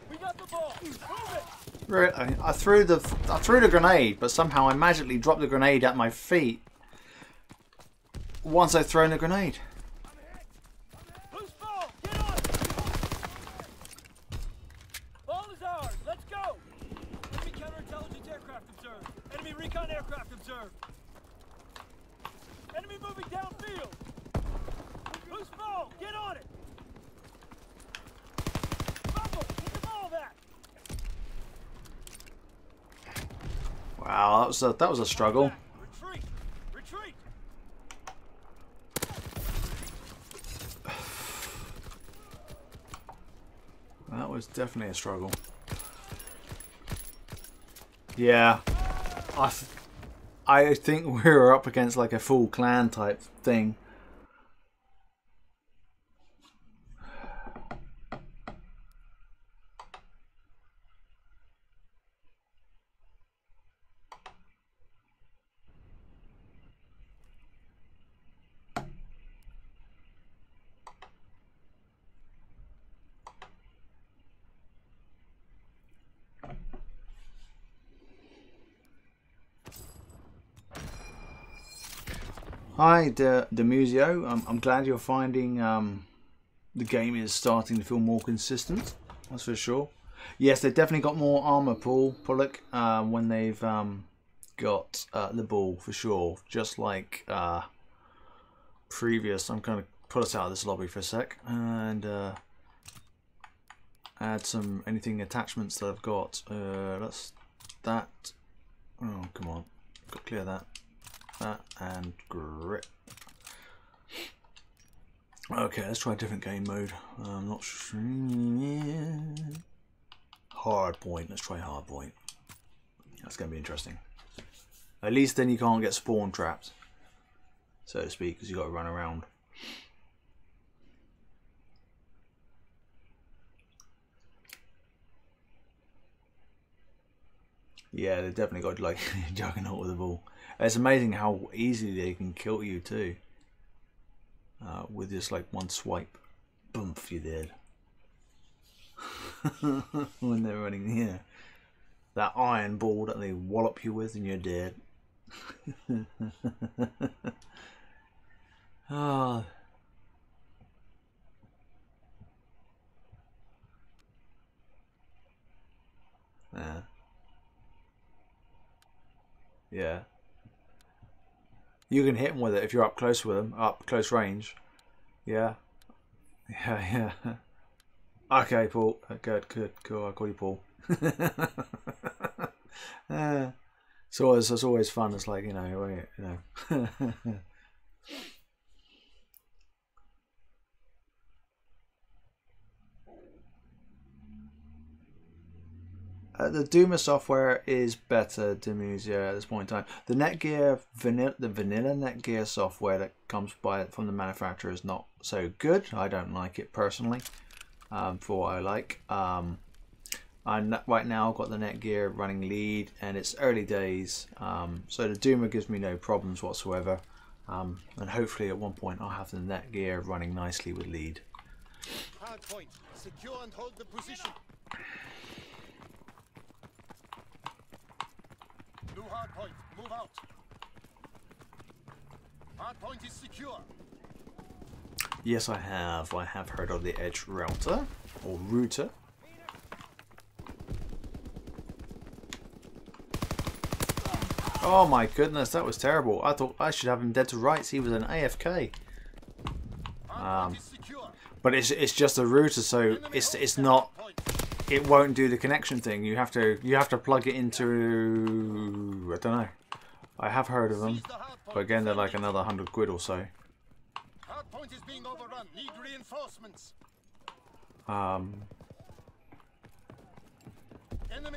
Speaker 3: We got the ball. Move it.
Speaker 1: Really, I threw the grenade, but somehow I magically dropped the grenade at my feet once I'd thrown the grenade.
Speaker 3: Loose ball. Get on it. Ball is ours. Let's go. Enemy counterintelligence aircraft observed. Enemy recon aircraft observed. Enemy moving downfield. Loose ball. Get on it. Fumble. Get the ball back.
Speaker 1: Wow, that was a struggle.
Speaker 3: Retreat. Retreat.
Speaker 1: That was definitely a struggle. Yeah, I think we were up against like a full clan type thing. Hi, Demusio. I'm glad you're finding the game is starting to feel more consistent. That's for sure. Yes, they've definitely got more armor pool, Pollock, when they've got the ball for sure. Just like previous. I'm going to put us out of this lobby for a sec and add some anything attachments that I've got. That's that. Oh, come on, got to clear that. And grip. Okay, let's try a different game mode. I'm not sure. Hard point. Let's try hard point. That's going to be interesting. At least then you can't get spawn trapped, so to speak, because you got to run around. Yeah, they've definitely got like juggernaut with the ball. It's amazing how easily they can kill you too. With just like one swipe. Boom, you're dead. When they're running here. That iron ball that they wallop you with and you're dead. Ah. Yeah. Yeah. You can hit them with it if you're up close with them, up close range. Yeah. Yeah, yeah. Okay, Paul. Good, good, cool. I'll call you Paul. It's always fun. It's like, you know. The Duma software is better to use at this point in time. The Netgear the vanilla Netgear software that comes from the manufacturer is not so good. I don't like it personally. For what I like. Right now I've got the Netgear running lead, and it's early days. So the Duma gives me no problems whatsoever. And hopefully at one point I'll have the Netgear running nicely with lead.
Speaker 2: Hard point. Secure and hold the position. New hard point. Move out. Hard point is secure.
Speaker 1: Yes, I have. I have heard of the Edge router or router. Oh my goodness, that was terrible. I thought I should have him dead to rights. He was an AFK. But it's just a router, so it's not. It won't do the connection thing. You have to plug it into. I don't know. I have heard of them, but again, they're like another 100 quid or so.
Speaker 2: Hard point is being overrun. Need reinforcements. Enemy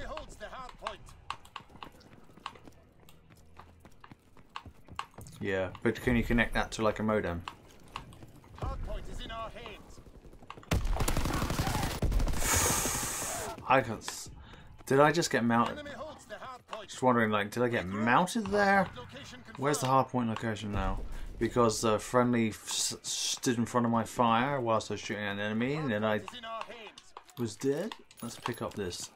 Speaker 2: holds the hard point.
Speaker 1: Yeah, but can you connect that to like a modem?
Speaker 2: Hard point is in our hands.
Speaker 1: Did I just get mounted?
Speaker 2: Enemy holds the hard point.
Speaker 1: Just wondering, like, did I get mounted there? Where's the hard point location now? Because the friendly stood in front of my fire whilst I was shooting at an enemy, and then I was dead. Let's pick up this.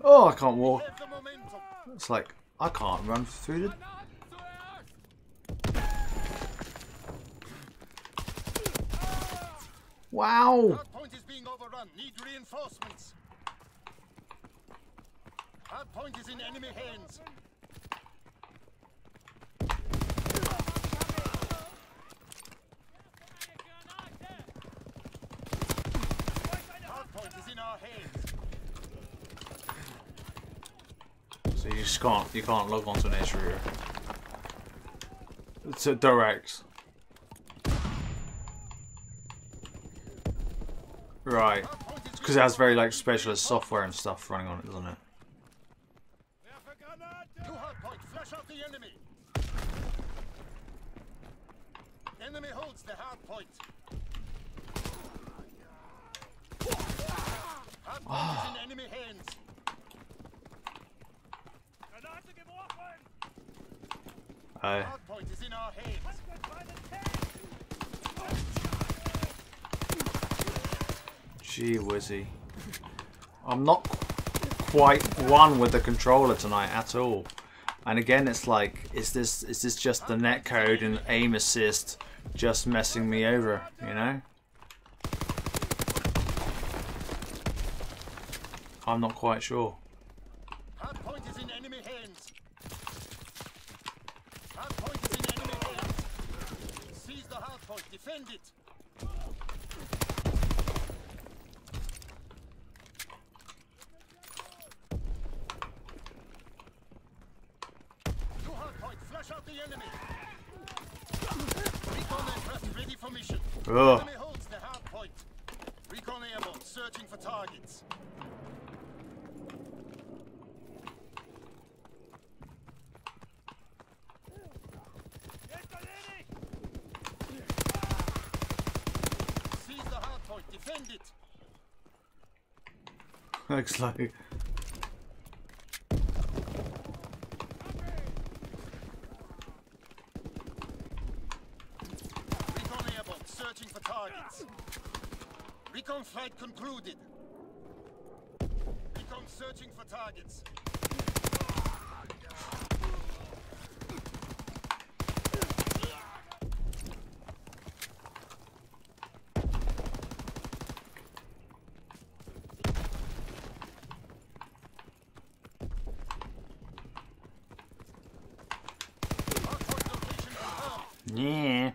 Speaker 1: Oh, I can't walk. It's like I can't run through the. Wow!
Speaker 2: Hard point is being overrun. Need reinforcements. Hard point is in enemy hands. Hard point is in our hands.
Speaker 1: So you can't log onto an edge router. It's a direct. Right. Because it has very like specialist software and stuff running on it, doesn't it?
Speaker 2: New hard point. Flash out the enemy. Enemy holds the hard point. Hard point is in enemy hands. Hard point is in our hands.
Speaker 1: Gee whizzy. I'm not quite one with the controller tonight at all. And again, it's like, is this just the netcode and aim assist just messing me over, you know? I'm not quite sure.
Speaker 2: Hard point is in enemy hands. Hard point is in enemy hands. Seize the hard point. Defend it. New hard point. Flash out the enemy. Recon aircraft ready for mission.
Speaker 1: Ugh.
Speaker 2: Enemy holds the hard point. Recon airborne searching for targets. Seize the hard point. Defend it.
Speaker 1: Looks like.
Speaker 2: Recon airborne searching for targets. Recon flight concluded. Recon searching for targets. Hardpoint location confirmed.
Speaker 1: Yeah.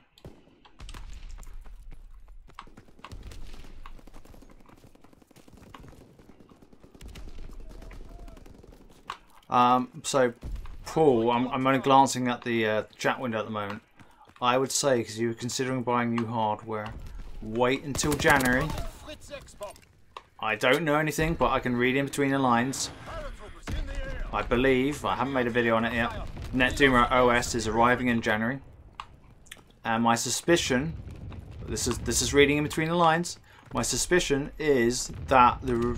Speaker 1: So, Paul, I'm only glancing at the chat window at the moment. I would say, because you were considering buying new hardware, wait until January.
Speaker 2: Fritz X-bomb.
Speaker 1: I don't know anything, but I can read in between the lines.
Speaker 2: Paratroopers in the air.
Speaker 1: I believe, I haven't made a video on it yet, Netdoomer OS is arriving in January. And my suspicion, this is reading in between the lines, my suspicion is that the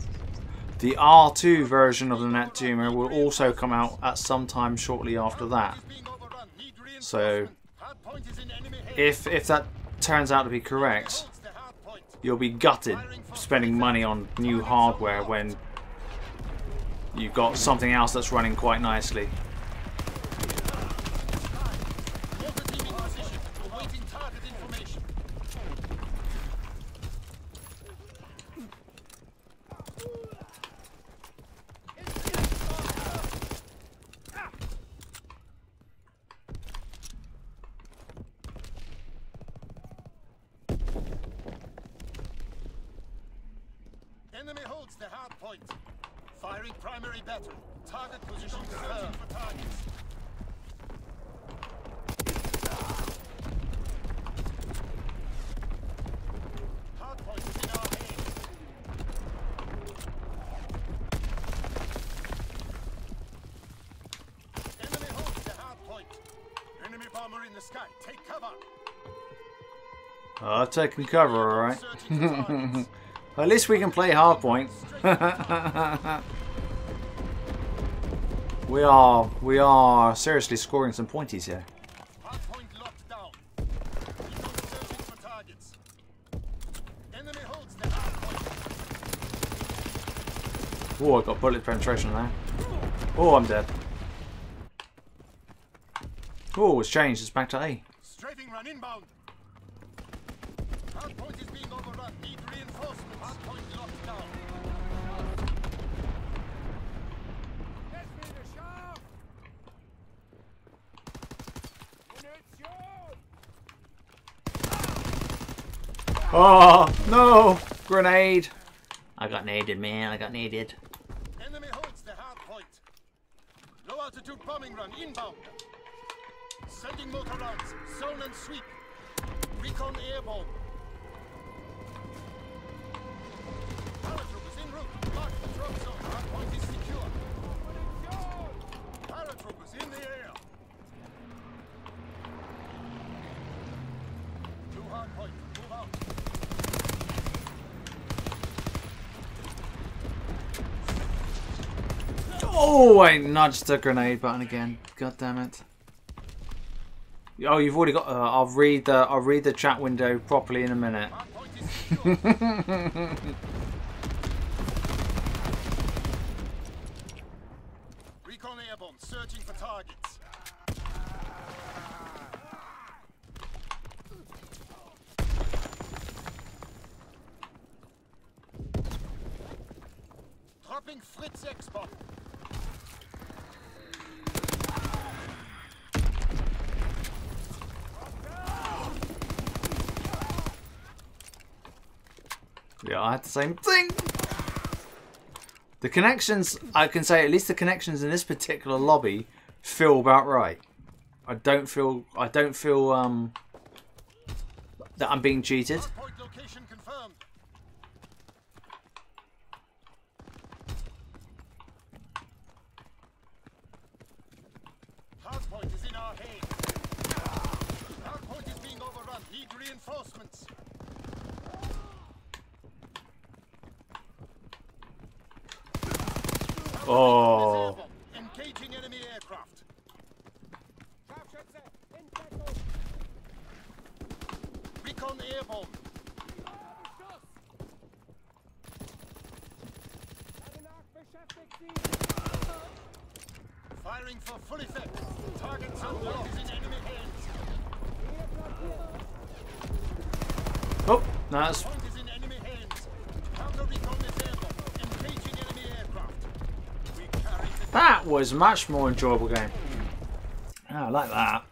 Speaker 1: R2 version of the Netdoomer will also come out at some time shortly after that.
Speaker 2: Being overrun. Need
Speaker 1: So,
Speaker 2: reinforcement. Hard point is in enemy hands.
Speaker 1: if that turns out to be correct,
Speaker 2: Holds the hard point.
Speaker 1: you'll be gutted spending money on new hardware when you've got something else that's running quite nicely.
Speaker 2: Mortar team in position. Awaiting target information. Enemy holds the hard point. Firing primary battery. Target position confirmed for targets. Hard point is in our hands. Enemy holds the hard point. Enemy bomber in the sky. Take cover.
Speaker 1: I've taken cover, alright.
Speaker 2: Searching for targets.
Speaker 1: At least we can play hardpoint. we are seriously scoring some pointies here.
Speaker 2: Hard point locked down. Recon searching for targets. Enemy holds the hard point.
Speaker 1: Oh, I got bullet penetration there. Oh, I'm dead. Oh, it's changed. It's back to A.
Speaker 2: Strafing run inbound. Hard point is being overrun. Need reinforcements. Hard point locked down.
Speaker 1: Oh, no! Grenade! I got naded, man. I got naded.
Speaker 2: Enemy holds the hard point. Low altitude bombing run inbound. Sending motor rounds. Zone and sweep. Recon airborne. Paratroopers en route. Mark the drop zone. Hard point is secure. Paratroopers in the air. Two hard point. Move out.
Speaker 1: Oh, I nudged the grenade button again. God damn it. Oh, you've already got. I'll read the chat window properly in a minute.
Speaker 2: Hard point is secure. Recon airborne. Searching for targets. Dropping Fritz X-bomb.
Speaker 1: Yeah, I had the same thing. The connections, I can say, at least the connections in this particular lobby feel about right. I don't feel that I'm being cheated.
Speaker 2: Hardpoint location confirmed. Hardpoint is in our hands. Hardpoint is being overrun. Need reinforcements.
Speaker 1: Oh,
Speaker 2: Engaging enemy aircraft. Recon airborne. Firing for full effect. Target zone lock is in enemy hands.
Speaker 1: oh, that's
Speaker 2: Point is in enemy hands. Counter recon is airborne. Engaging enemy aircraft. We carry the
Speaker 1: that was a much more enjoyable game. Oh, I like that.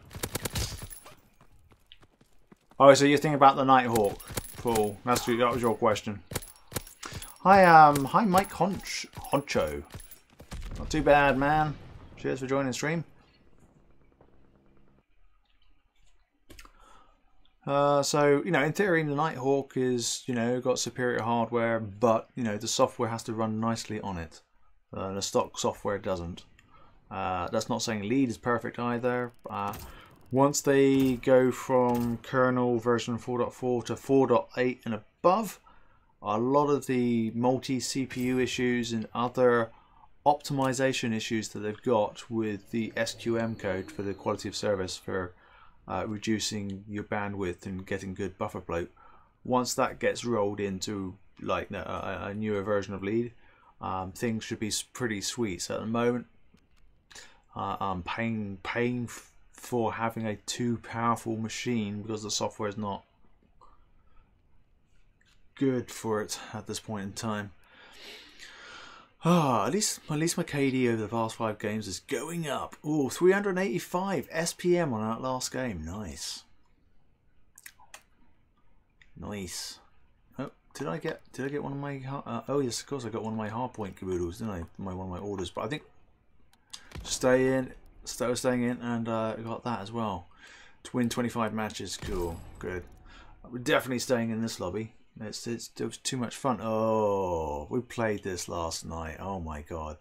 Speaker 1: Oh, so you're thinking about the Nighthawk? Cool. That was your question. Hi, Mike Honcho. Not too bad, man. Cheers for joining the stream. So, you know, in theory, the Nighthawk is, you know, got superior hardware, but, you know, the software has to run nicely on it. The stock software doesn't. That's not saying Lead is perfect either. Once they go from kernel version 4.4 to 4.8 and above, a lot of the multi-CPU issues and other optimization issues that they've got with the SQM code for the quality of service for reducing your bandwidth and getting good buffer bloat, once that gets rolled into like a newer version of Lead, things should be pretty sweet. So at the moment, I'm paying for having a too powerful machine because the software is not good for it at this point in time. At least my KD over the past 5 games is going up. Ooh, 385 SPM on that last game. Nice. Nice. Oh, did I get one of my oh yes, of course I got one of my hardpoint caboodles, didn't I? One of my orders, but I think staying in, and I got that as well. To win 25 matches, cool, good. We're definitely staying in this lobby. It was too much fun. Oh, we played this last night. Oh my god.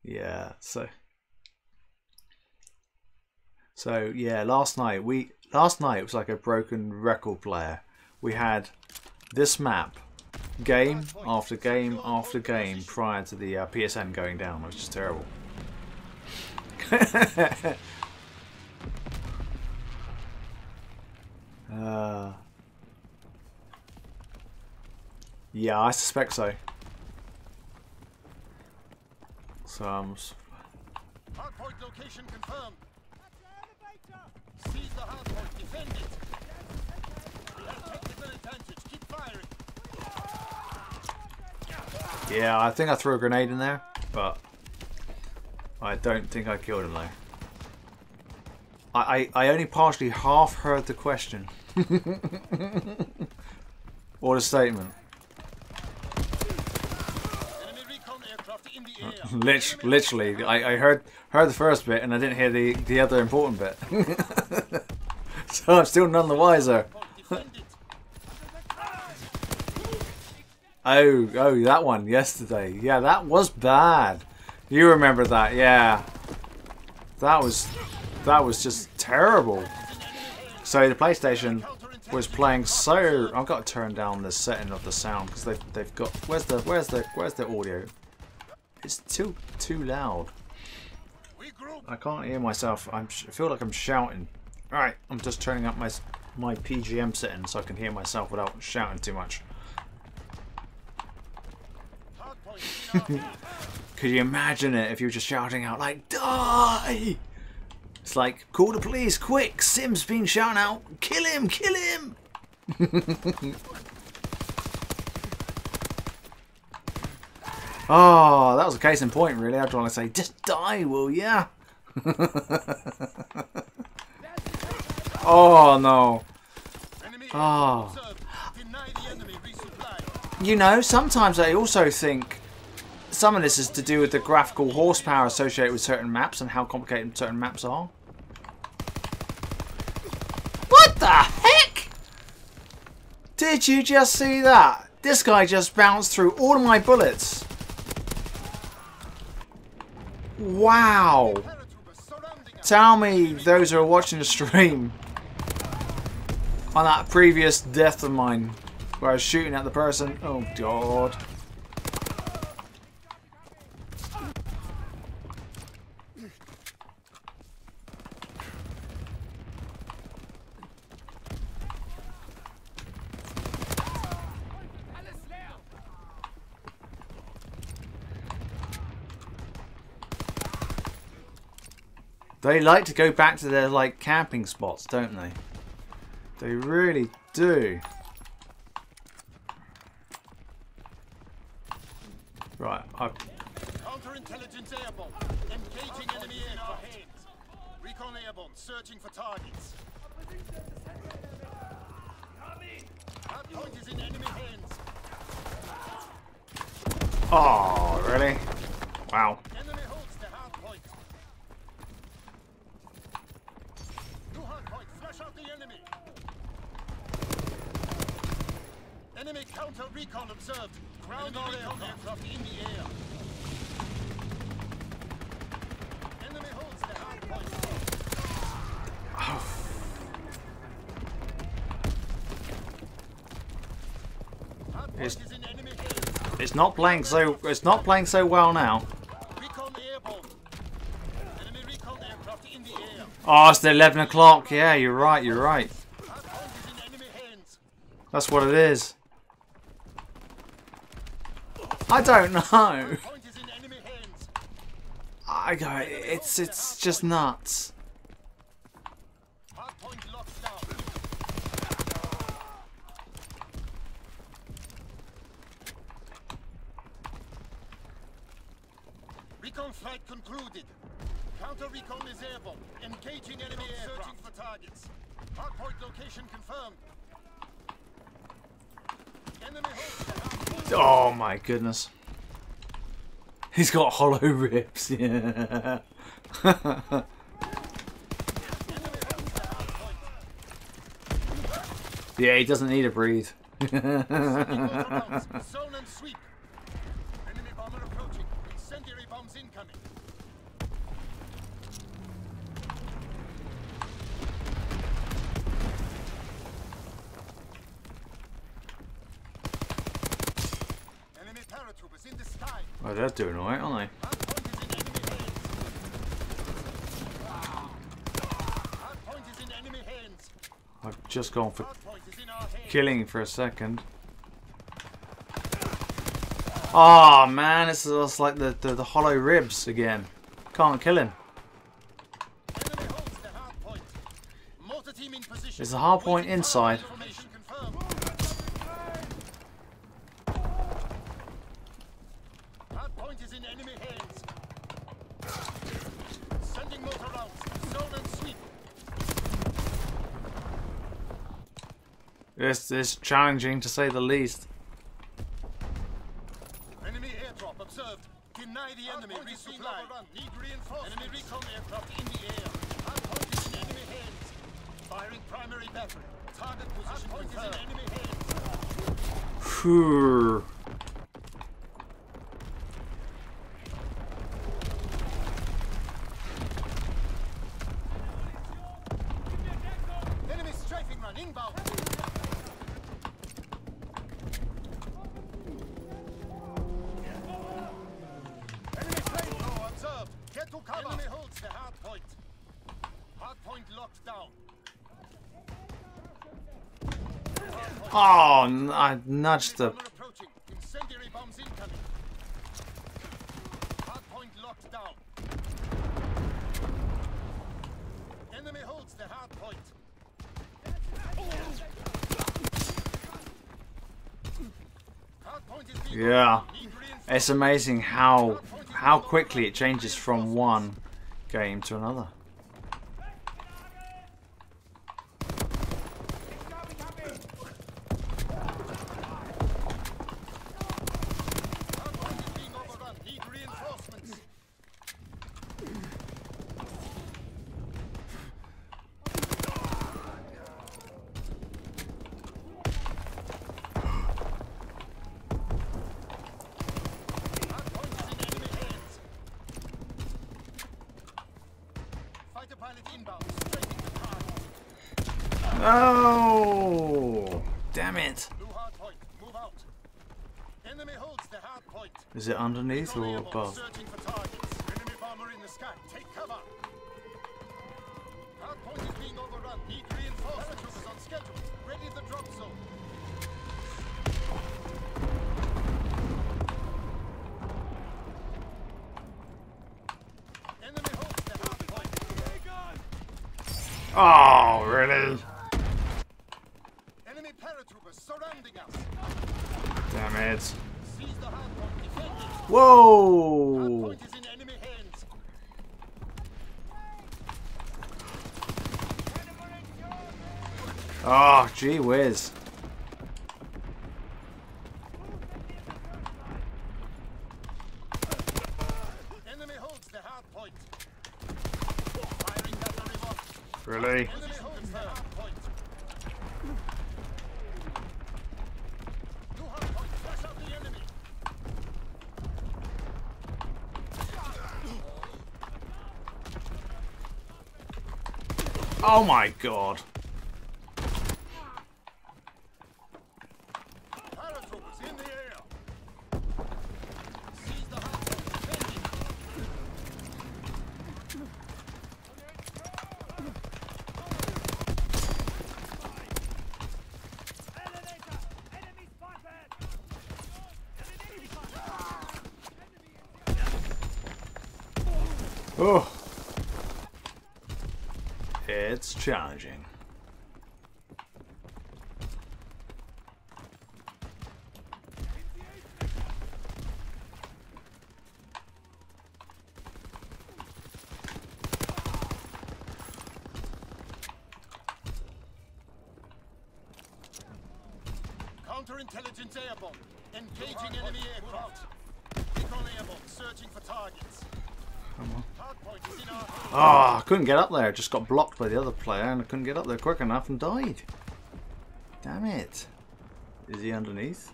Speaker 1: Yeah. So yeah, last night it was like a broken record player. We had this map game after game after game prior to the PSN going down, which is terrible. Yeah, I suspect so. So
Speaker 2: Hardpoint location confirmed. Seize the hardpoint, defend it. We have technical advantage. Keep firing.
Speaker 1: yeah, I think I threw a grenade in there, but I don't think I killed him though. I only partially half heard the question. Or the statement. Literally, I heard the first bit and I didn't hear the other important bit. So I'm still none the wiser. Oh, that one yesterday. Yeah, that was bad. You remember that? Yeah. That was just terrible. So the PlayStation was playing so. I've got to turn down the setting of the sound because they've got. Where's the audio? It's too loud. I can't hear myself. I feel like I'm shouting. All right, I'm just turning up my PGM setting so I can hear myself without shouting too much. Could you imagine it if you were just shouting out like "Die"? It's like, call the police, quick! Sim's been shouting out, kill him, kill him! Oh, that was a case in point, really. I'd want to say, just die, will ya? Oh, no. Oh. You know, sometimes I also think some of this is to do with the graphical horsepower associated with certain maps and how complicated certain maps are. What the heck? Did you just see that? This guy just bounced through all of my bullets. Wow. Tell me those who are watching the stream on that previous death of mine where I was shooting at the person. Oh god. They like to go back to their like camping spots, don't they? They really do. Right,
Speaker 2: Counterintelligence airborne. Engaging enemy aircraft. Recon airborne. Searching for targets. Hardpoint is in enemy hands.
Speaker 1: oh, really? Wow.
Speaker 2: Enemy holds the hardpoint. New hardpoint. Flush out the enemy. Enemy counter recon observed. Ground or aircraft in the air. Enemy holds the hard point. Hard point is in enemy hands.
Speaker 1: It's not playing so well now.
Speaker 2: Recon airborne. Enemy recon aircraft in the air.
Speaker 1: Oh, it's the 11 o'clock. Yeah, you're right. You're right.
Speaker 2: Hard point is in enemy hands.
Speaker 1: That's what it is. I don't know.
Speaker 2: Hard point is in enemy hands.
Speaker 1: It's just nuts.
Speaker 2: Hard point locked down. Recon flight concluded. Counter recon is airborne. Engaging enemy aircraft. Searching for targets. Hardpoint location confirmed. Enemy holds the hardpoint.
Speaker 1: Oh my goodness. He's got hollow ribs. Yeah.
Speaker 2: Enemy holds the hardpoint.
Speaker 1: Yeah, he doesn't need to breathe.
Speaker 2: Sending rounds. Zone and sweep. Enemy bomber approaching. Incendiary bombs incoming. Enemy paratroopers in the sky.
Speaker 1: Oh, they're doing alright, aren't
Speaker 2: Hardpoint is in enemy hands. Hardpoint is in enemy hands.
Speaker 1: they? I've just gone for
Speaker 2: Hardpoint is in our hands.
Speaker 1: killing for a second. Oh man, it's just like the hollow ribs again. Can't kill him.
Speaker 2: Enemy holds the hardpoint. Mortar team in position.
Speaker 1: There's a hard point
Speaker 2: Waiting
Speaker 1: inside.
Speaker 2: for information confirmed. Hardpoint is in enemy hands. Sending motor rounds. Zone and sweep.
Speaker 1: It's challenging to say the least.
Speaker 2: Enemy airdrop observed. Deny the enemy resupply. Need reinforcements. Enemy recon aircraft in the air. Hardpoint is in enemy hands. Firing primary battery. Target position confirmed. Hardpoint is in enemy hands.
Speaker 1: Phew.
Speaker 2: Enemy strafing run inbound. Enemy flamethrower observed. Get to cover. Enemy holds the hard point. Hard point locked down.
Speaker 1: Oh, I nudged the.
Speaker 2: Bomber approaching. Incendiary bombs incoming. Hard point locked down. Enemy holds the hard point. Hard point is being
Speaker 1: Yeah,
Speaker 2: need reinforcements.
Speaker 1: it's amazing how quickly it changes from one game to another.
Speaker 2: Hard point is being overrun. Need reinforcements. Hard point is in enemy hands. Fighter pilot inbound. Strafing the target.
Speaker 1: Oh, damn it!
Speaker 2: Blue hard point. Move out. Enemy holds the hard point.
Speaker 1: Is it underneath or
Speaker 2: Airborne,
Speaker 1: above?
Speaker 2: searching for targets. Enemy bomber in the sky. Take cover. Hard point is being overrun. Need reinforcements. Paratroopers on schedule. Ready the drop zone. Enemy holds the hard point.
Speaker 1: Oh, really?
Speaker 2: Enemy paratroopers surrounding us.
Speaker 1: Damn it!
Speaker 2: Seize the hard point. Defend it. Hard
Speaker 1: Whoa!
Speaker 2: point is in enemy hands.
Speaker 1: Oh, gee whiz!
Speaker 2: Enemy holds the hard point. Firing battery locked.
Speaker 1: Really?
Speaker 2: Enemy holds the hard point.
Speaker 1: Oh my god.
Speaker 2: Paratroopers in the air. Seize the hardpoint. Defending.
Speaker 3: Enemy spotted!
Speaker 1: Oh. It's challenging.
Speaker 2: Counterintelligence airborne. Engaging enemy aircraft. Recon airborne. Searching for targets. Hardpoint is in our hands.
Speaker 1: Ah, I couldn't get up there. Just got blocked by the other player and I couldn't get up there quick enough and died. Damn it. Is he underneath?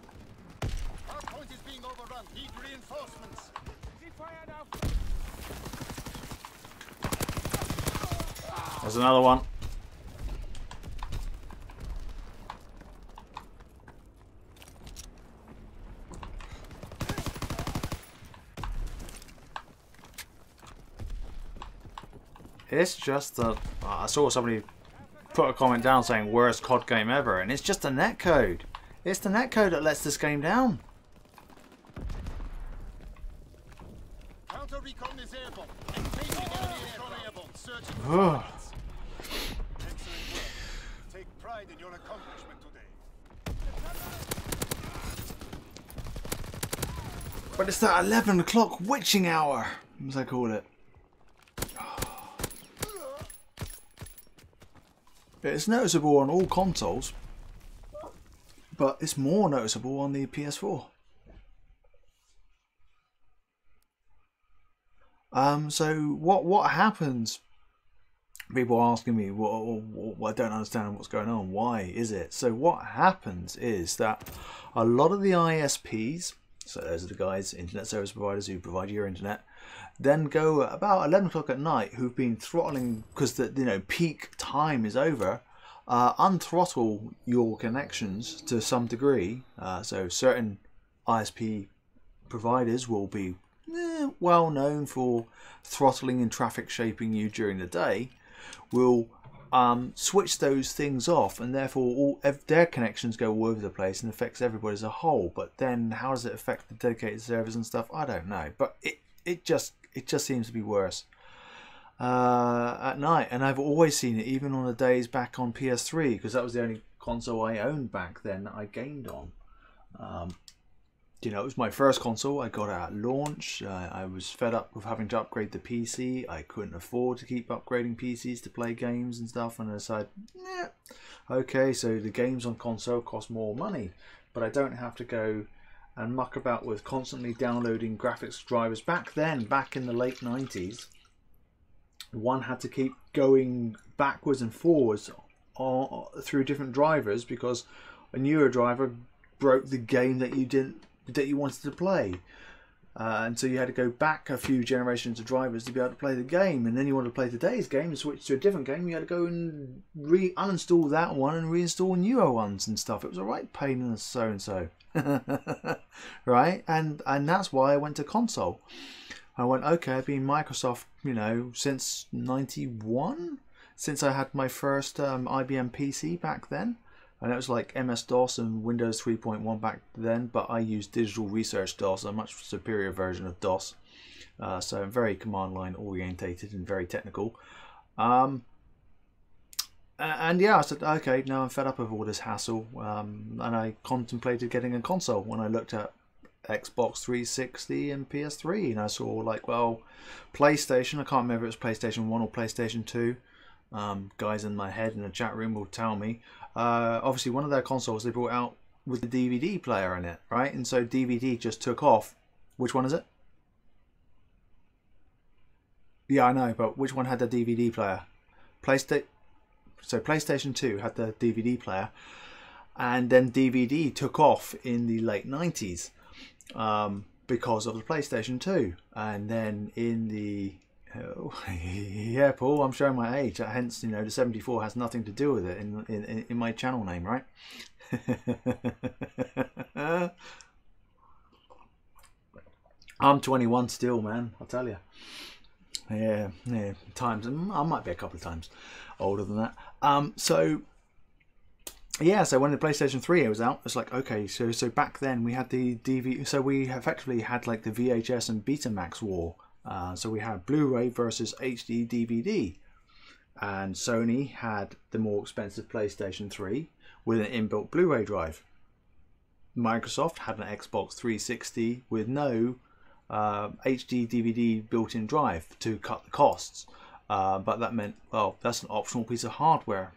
Speaker 2: Hardpoint is being overrun. Need reinforcements.
Speaker 1: There's another one. It's just that I saw somebody put a comment down saying worst COD game ever, and it's just the netcode. It's the netcode that lets this game down.
Speaker 2: Counter recon is airborne. Engaging enemy recon airborne. Searching for targets. Excellent work. Take pride in your accomplishment today.
Speaker 1: But it's that 11 o'clock witching hour, as I call it. It's noticeable on all consoles, but it's more noticeable on the PS4. So what happens? People are asking me, well, I don't understand what's going on. Why is it? So what happens is that a lot of the ISPs, so those are the guys, internet service providers who provide your internet, then go at about 11 o'clock at night, who've been throttling because the peak time is over, unthrottle your connections to some degree. So certain ISP providers will be well known for throttling and traffic shaping you during the day, will switch those things off, and therefore their connections go all over the place and affects everybody as a whole. But then how does it affect the dedicated servers and stuff? I don't know, but it just seems to be worse at night. And I've always seen it even on the days back on PS3, because that was the only console I owned back then that I gamed on. It was my first console. I got it at launch. I was fed up with having to upgrade the PC. I couldn't afford to keep upgrading PCs to play games and stuff, and I decided, okay, so the games on console cost more money, but I don't have to go and muck about with constantly downloading graphics drivers. Back then, back in the late 90s, one had to keep going backwards and forwards through different drivers because a newer driver broke the game that you wanted to play, and so you had to go back a few generations of drivers to be able to play the game. And then you wanted to play today's game and switch to a different game, you had to go and uninstall that one and reinstall newer ones and stuff. It was a right pain in the so-and-so. Right? And that's why I went to console. I went, okay, I've been Microsoft, since 91, since I had my first IBM PC back then. And it was like MS-DOS and Windows 3.1 back then, but I used Digital Research DOS, a much superior version of DOS. So very command line orientated and very technical. And yeah, I said, okay, now I'm fed up with all this hassle. And I contemplated getting a console when I looked at Xbox 360 and PS3. And I saw PlayStation, I can't remember if it was PlayStation 1 or PlayStation 2. Guys in my head in the chat room will tell me. Obviously, one of their consoles they brought out with the DVD player in it, right? And so DVD just took off. Which one is it? Yeah, I know, but which one had the DVD player? So PlayStation 2 had the DVD player, and then DVD took off in the late 90s because of the PlayStation 2. And then in the Oh, yeah, Paul, I'm showing my age. Hence, you know, the 74 has nothing to do with it in my channel name, right? I'm 21 still, man. I'll tell you. Yeah, times. I might be a couple of times older than that. So yeah, so when the PlayStation 3 was out, it's like, okay, so back then we had the DVD. So we effectively had like the VHS and Betamax war. So we had Blu-ray versus HD DVD, and Sony had the more expensive PlayStation 3 with an inbuilt Blu-ray drive. Microsoft had an Xbox 360 with no HD DVD built-in drive to cut the costs, but that meant, well, that's an optional piece of hardware.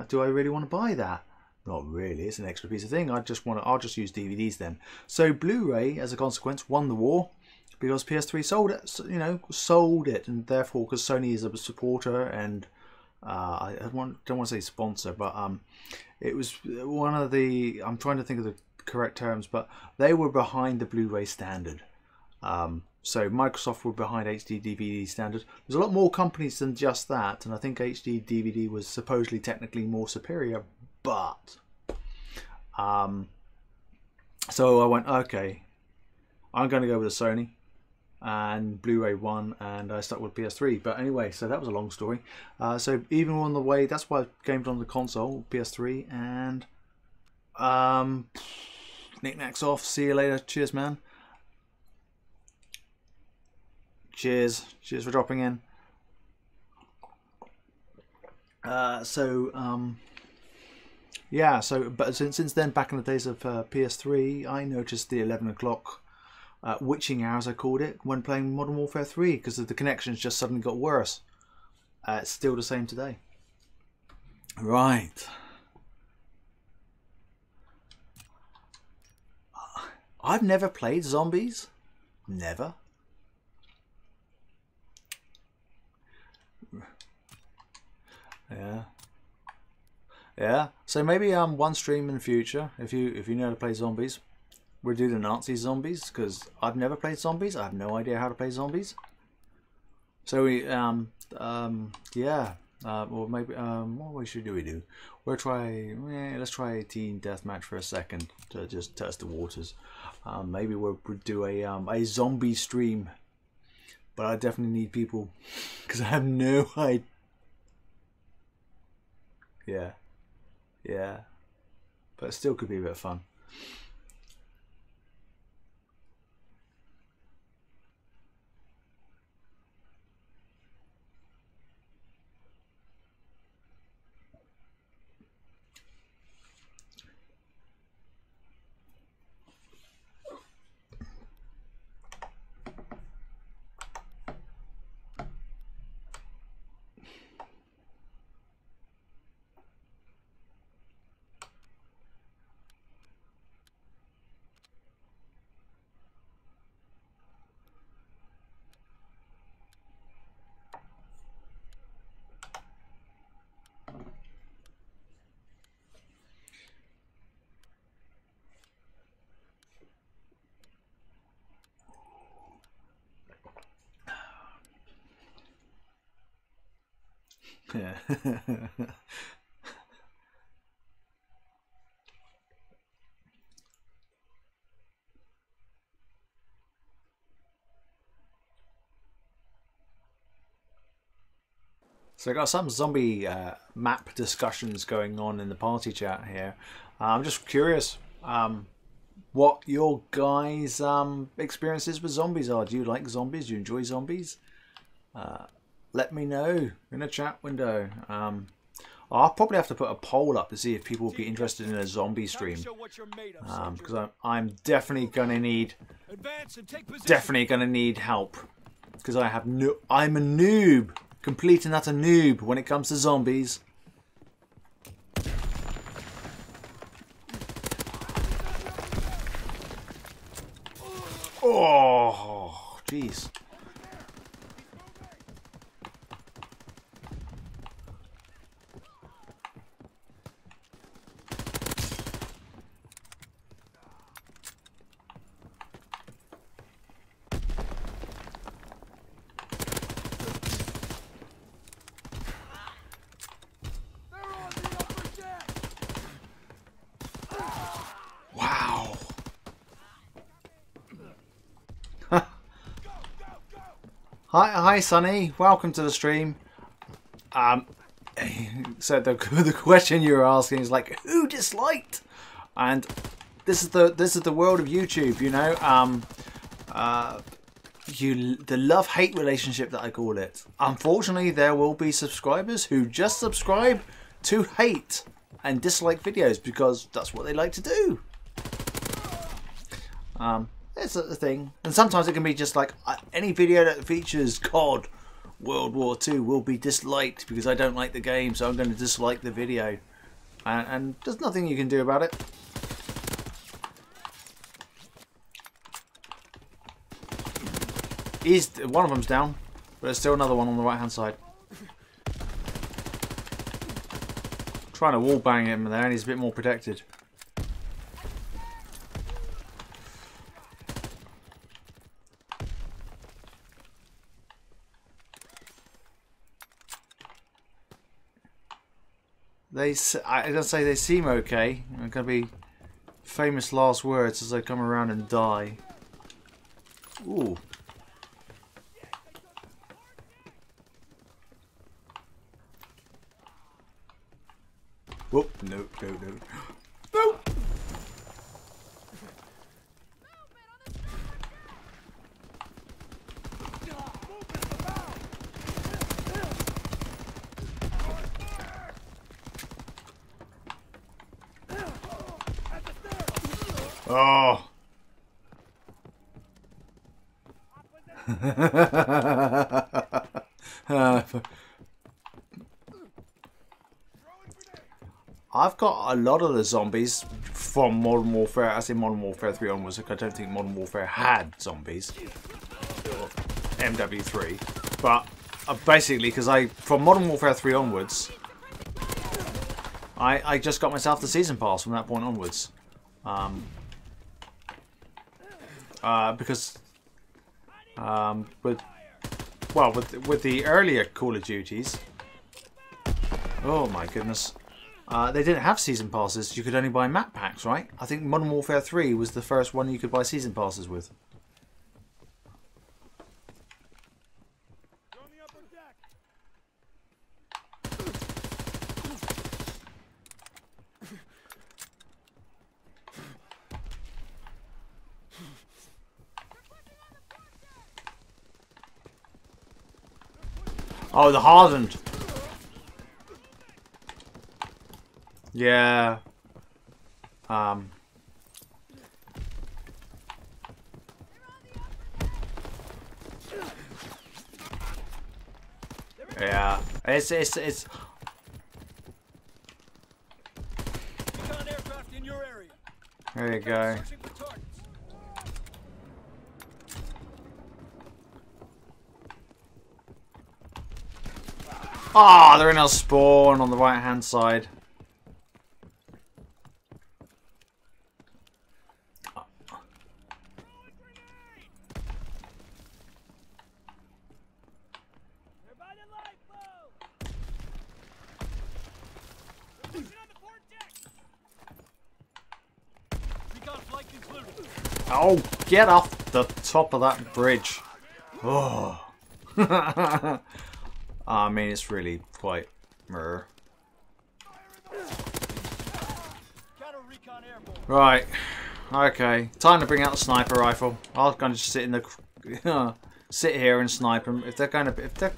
Speaker 1: Do I really want to buy that? Not really. It's an extra piece of thing. I'll just use DVDs then. So Blu-ray, as a consequence, won the war because PS3 sold it. You know, sold it, and therefore, because Sony is a supporter and I don't want to say sponsor, but it was one of the. I'm trying to think of the correct terms, but they were behind the Blu-ray standard. So Microsoft were behind HD DVD standard. There's a lot more companies than just that, and I think HD DVD was supposedly technically more superior, but so I went, okay, I'm going to go with a Sony, and Blu-ray won, and I stuck with PS3. But anyway, so that was a long story. So even on the way, that's why I came on the console, PS3, and knickknacks off. See you later. Cheers, man. Cheers for dropping in. Yeah, so but since then, back in the days of PS3, I noticed the 11 o'clock witching hours, I called it, when playing Modern Warfare 3, because the connections just suddenly got worse. It's still the same today. Right. I've never played zombies. Never. Yeah. So maybe one stream in the future, if you know how to play zombies, we'll do the Nazi zombies, because I've never played zombies. I have no idea how to play zombies. So we yeah. Or maybe what should we do? We'll try. Let's try a team deathmatch for a second to just test the waters. Maybe we'll do a zombie stream, but I definitely need people because I have no idea. Yeah, but it still could be a bit of fun. Yeah. So I got some zombie map discussions going on in the party chat here. I'm just curious what your guys' experiences with zombies are. Do you like zombies? Do you enjoy zombies? Let me know in the chat window. I'll probably have to put a poll up to see if people would be interested in a zombie stream, because I'm definitely gonna need help, because I'm a noob, complete and utter noob when it comes to zombies. Oh, jeez. Hi, Sonny. Welcome to the stream. So the question you were asking is like, who disliked? And this is the world of YouTube, you know. The love-hate relationship that I call it. Unfortunately, there will be subscribers who just subscribe to hate and dislike videos because that's what they like to do. It's a thing, and sometimes it can be just like any video that features COD World War II will be disliked because I don't like the game, so I'm going to dislike the video, and there's nothing you can do about it. One of them's down, but there's still another one on the right hand side. Trying to wall bang him there, and he's a bit more protected. I don't say they seem okay. They're going to be famous last words as they come around and die. Ooh. Whoop, no. No! Oh. I've got a lot of the zombies from Modern Warfare. I say Modern Warfare 3 onwards. I don't think Modern Warfare had zombies. Or MW3. But basically, because from Modern Warfare 3 onwards, I just got myself the season pass from that point onwards. Because with the earlier Call of Duties, oh my goodness, they didn't have season passes. You could only buy map packs, right? I think Modern Warfare 3 was the first one you could buy season passes with. Oh, the hardened. Yeah. Yeah. It's. There you go. Ah, they're in our spawn on the right hand side. Oh, get off the top of that bridge. Oh. I mean, it's really quite murr. Right. Okay. Time to bring out the sniper rifle. I'll kind of just sit in the sit here and snipe them. If they're going to, if they're.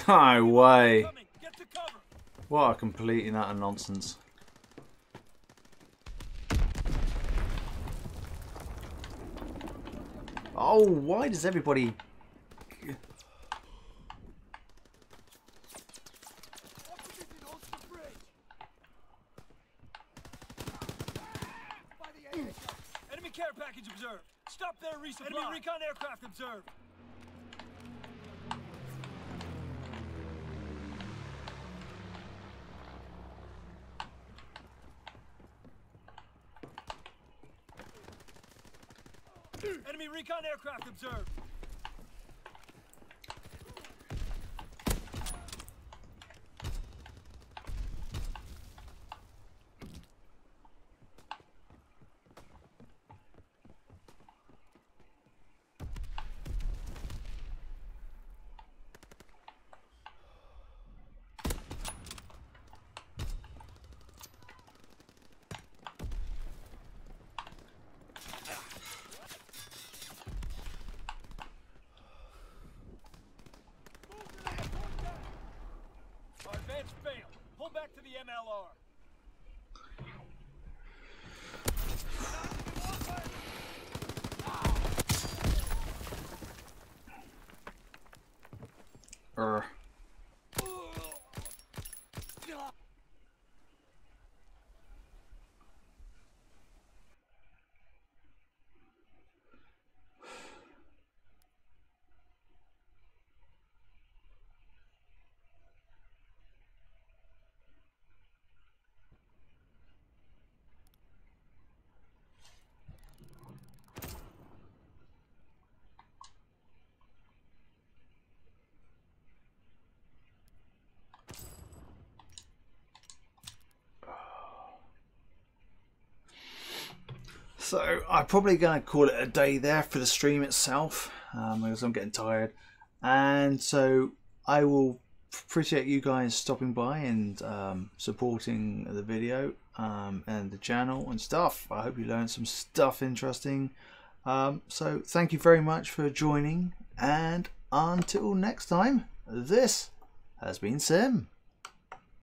Speaker 1: No way. What a complete and utter nonsense. Oh, why does everybody...
Speaker 3: Enemy care package observed. Stop there, resupply. Enemy recon aircraft observed. Enemy recon aircraft observed. back to the MLR.
Speaker 1: So I'm probably going to call it a day there for the stream itself, because I'm getting tired. And so I will appreciate you guys stopping by and supporting the video and the channel and stuff. I hope you learned some stuff interesting. So thank you very much for joining, and until next time, this has been Sim.